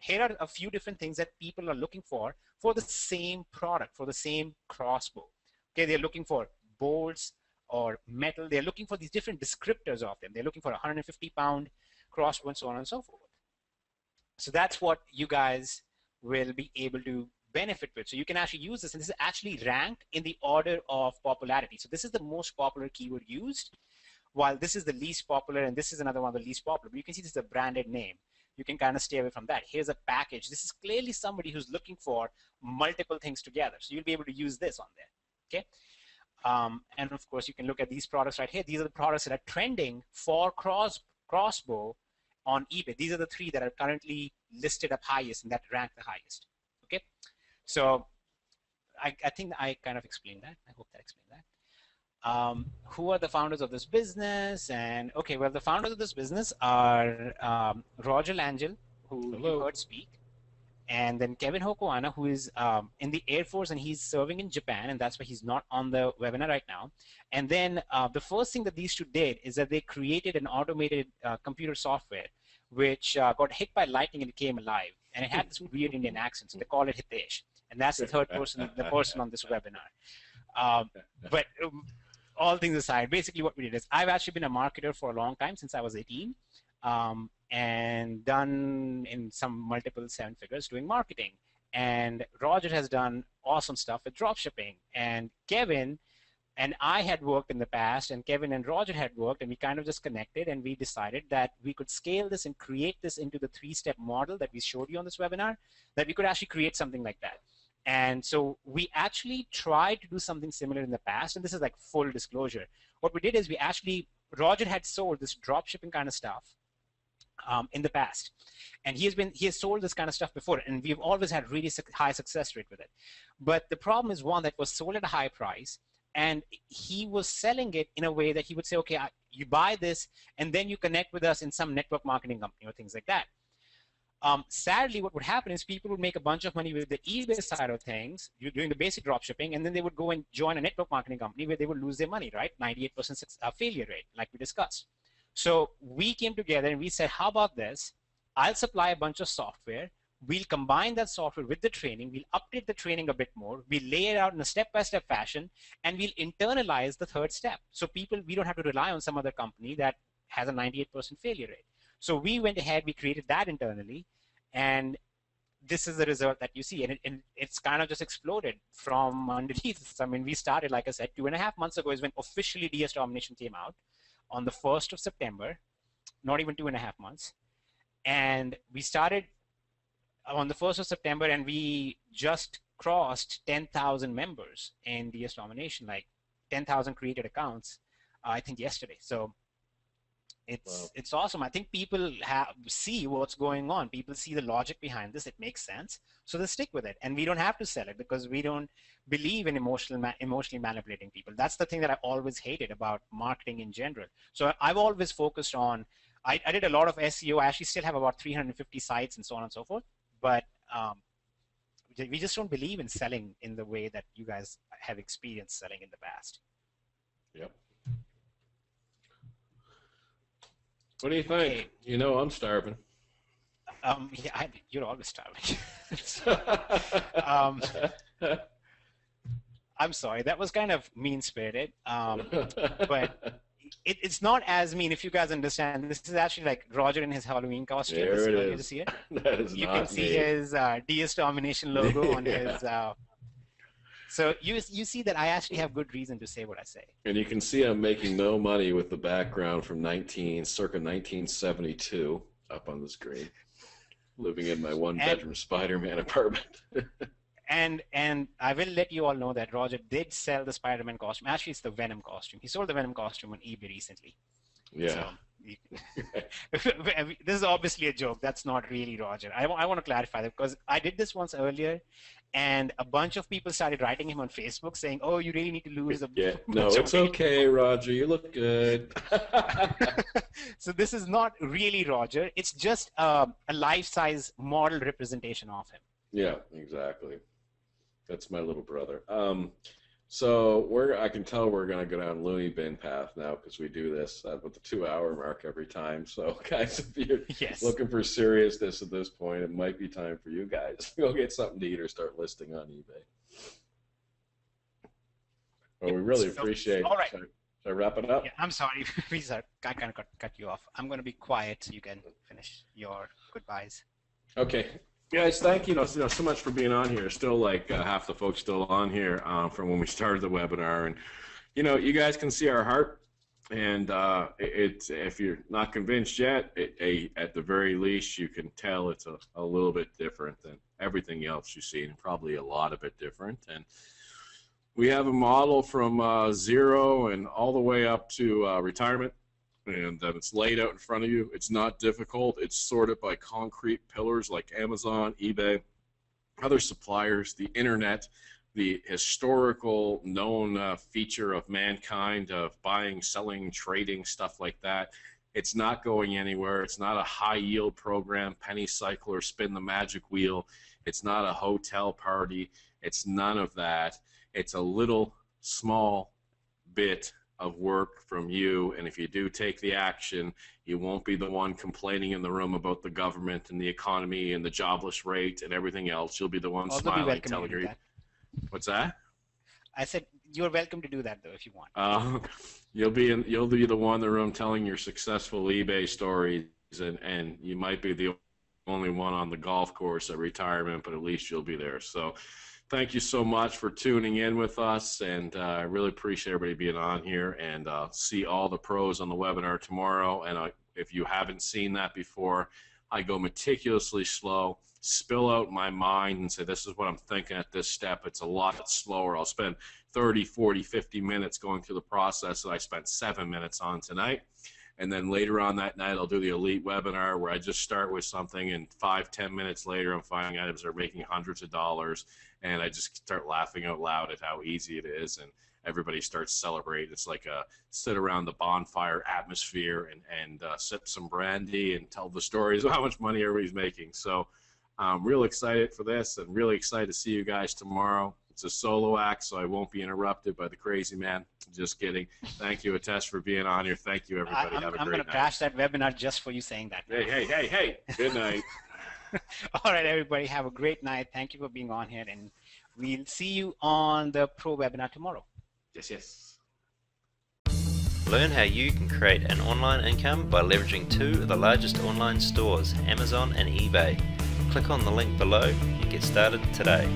Here are a few different things that people are looking for the same product, for the same crossbow. Okay, they're looking for bolts or metal. They're looking for these different descriptors of them. They're looking for a 150-pound crossbow and so on and so forth. So that's what you guys will be able to benefit with. So you can actually use this, and this is actually ranked in the order of popularity. So this is the most popular keyword used, while this is the least popular, and this is another one of the least popular. But you can see this is a branded name. You can kind of stay away from that. Here's a package. This is clearly somebody who's looking for multiple things together. So you'll be able to use this on there, okay? And of course, you can look at these products right here. These are the products that are trending for crossbow on eBay. These are the 3 that are currently listed up highest and that rank the highest, okay? So I think I kind of explained that. I hope that explained that. Who are the founders of this business? And okay, well, the founders of this business are Roger Langell, who you heard speak, and then Kevin Hokoana, who is in the Air Force, and he's serving in Japan, and that's why he's not on the webinar right now. And then the first thing that these 2 did is that they created an automated computer software which got hit by lightning and it came alive, and it had this weird Indian accent, so they call it Hitesh, and that's the third person, the person on this webinar. But all things aside, basically what we did is, I've actually been a marketer for a long time, since I was 18, and done in some multiple 7 figures doing marketing. And Roger has done awesome stuff with dropshipping. And Kevin and I had worked in the past, and Kevin and Roger had worked, and we kind of just connected, and we decided that we could scale this and create this into the 3-step model that we showed you on this webinar, that we could actually create something like that. And so we actually tried to do something similar in the past, and this is like full disclosure. What we did is Roger had sold this dropshipping kind of stuff in the past, and he has sold this kind of stuff before, and we've always had really high success rate with it. But the problem is, one, that was sold at a high price, and he was selling it in a way that he would say, okay, you buy this, and then you connect with us in some network marketing company or things like that. Sadly, what would happen is people would make a bunch of money with the eBay side of things, doing the basic drop shipping, and then they would go and join a network marketing company where they would lose their money, right? 98% failure rate, like we discussed. So we came together and we said, how about this? I'll supply a bunch of software. We'll combine that software with the training. We'll update the training a bit more. We'll lay it out in a step-by-step fashion, and we'll internalize the 3rd step. So we don't have to rely on some other company that has a 98% failure rate. So we went ahead, we created that internally, and this is the result that you see. And it's kind of just exploded from underneath. I mean, we started, like I said, 2.5 months ago is when officially DS Domination came out on the 1st of September, not even 2.5 months. And we started on the 1st of September, and we just crossed 10,000 members in DS Domination, like 10,000 created accounts, I think yesterday. So it's awesome. I think people see what's going on. People see the logic behind this. It makes sense. So they stick with it. And we don't have to sell it because we don't believe in emotionally manipulating people. That's the thing that I always hated about marketing in general. So I've always focused on, I did a lot of SEO. I actually still have about 350 sites and so on and so forth. But we just don't believe in selling in the way that you guys have experienced selling in the past. Yep. What do you think? Okay. You know I'm starving. Yeah, you're always starving. I'm sorry, that was kind of mean-spirited. But it's not as mean, if you guys understand. This is actually like Roger in his Halloween costume. There it is. To see it. That is you not can see me. his DS Domination logo on Yeah. his. So you see that I actually have good reason to say what I say. And you can see I'm making no money with the background from circa 1972 up on the screen, living in my one-bedroom Spider-Man apartment. And I will let you all know that Roger did sell the Spider-Man costume. Actually, it's the Venom costume. He sold the Venom costume on eBay recently. Yeah. So, this is obviously a joke. That's not really Roger. I want to clarify that because I did this once earlier, and a bunch of people started writing him on Facebook saying, "Oh, you really need to lose a Yeah. No, it's okay, Roger. You look good." So this is not really Roger. It's just a life-size model representation of him. Yeah, exactly. That's my little brother. So I can tell we're going to go down loony bin path now because we do this with the 2-hour mark every time. So guys, if you're looking for seriousness at this point, it might be time for you guys to go get something to eat or start listing on eBay. Well, we really appreciate it. All right. Should I wrap it up? Yeah, I'm sorry. I kind of cut you off. I'm going to be quiet so you can finish your goodbyes. Okay. Guys, thank you, so much for being on here. Still like half the folks still on here from when we started the webinar. And, you guys can see our heart. And if you're not convinced yet, at the very least, you can tell it's a little bit different than everything else you see, and probably a lot of it different. And we have a model from 0 and all the way up to retirement. And it's laid out in front of you. It's not difficult. It's sorted by concrete pillars like Amazon, eBay, other suppliers, the internet, the historical known feature of mankind of buying, selling, trading, stuff like that. It's not going anywhere. It's not a high-yield program, penny cycle, or spin the magic wheel. It's not a hotel party. It's none of that. It's a little small bit of work from you, and if you do take the action, you won't be the one complaining in the room about the government and the economy and the jobless rate and everything else. You'll be the one smiling, telling you. What's that? I said you're welcome to do that though if you want. You'll be the one in the room telling your successful eBay stories, and you might be the only one on the golf course at retirement, but at least you'll be there. So thank you so much for tuning in with us, and I really appreciate everybody being on here, and see all the pros on the webinar tomorrow. And if you haven't seen that before, I go meticulously slow, spill out my mind and say, this is what I'm thinking at this step. It's a lot slower. I'll spend 30, 40, 50 minutes going through the process that I spent 7 minutes on tonight. And then later on that night, I'll do the elite webinar where I just start with something, and 5, 10 minutes later, I'm finding items that are making hundreds of dollars, and I just start laughing out loud at how easy it is, and everybody starts celebrating. It's like a sit around the bonfire atmosphere and sip some brandy and tell the stories of how much money everybody's making. So I'm real excited for this, and really excited to see you guys tomorrow. It's a solo act, so I won't be interrupted by the crazy man. Just kidding. Thank you, Atesh, for being on here. Thank you, everybody. Have a great night. I'm going to crash that webinar just for you saying that. Hey. Good night. All right, everybody. Have a great night. Thank you for being on here, and we'll see you on the Pro webinar tomorrow. Yes. Learn how you can create an online income by leveraging 2 of the largest online stores, Amazon and eBay. Click on the link below and get started today.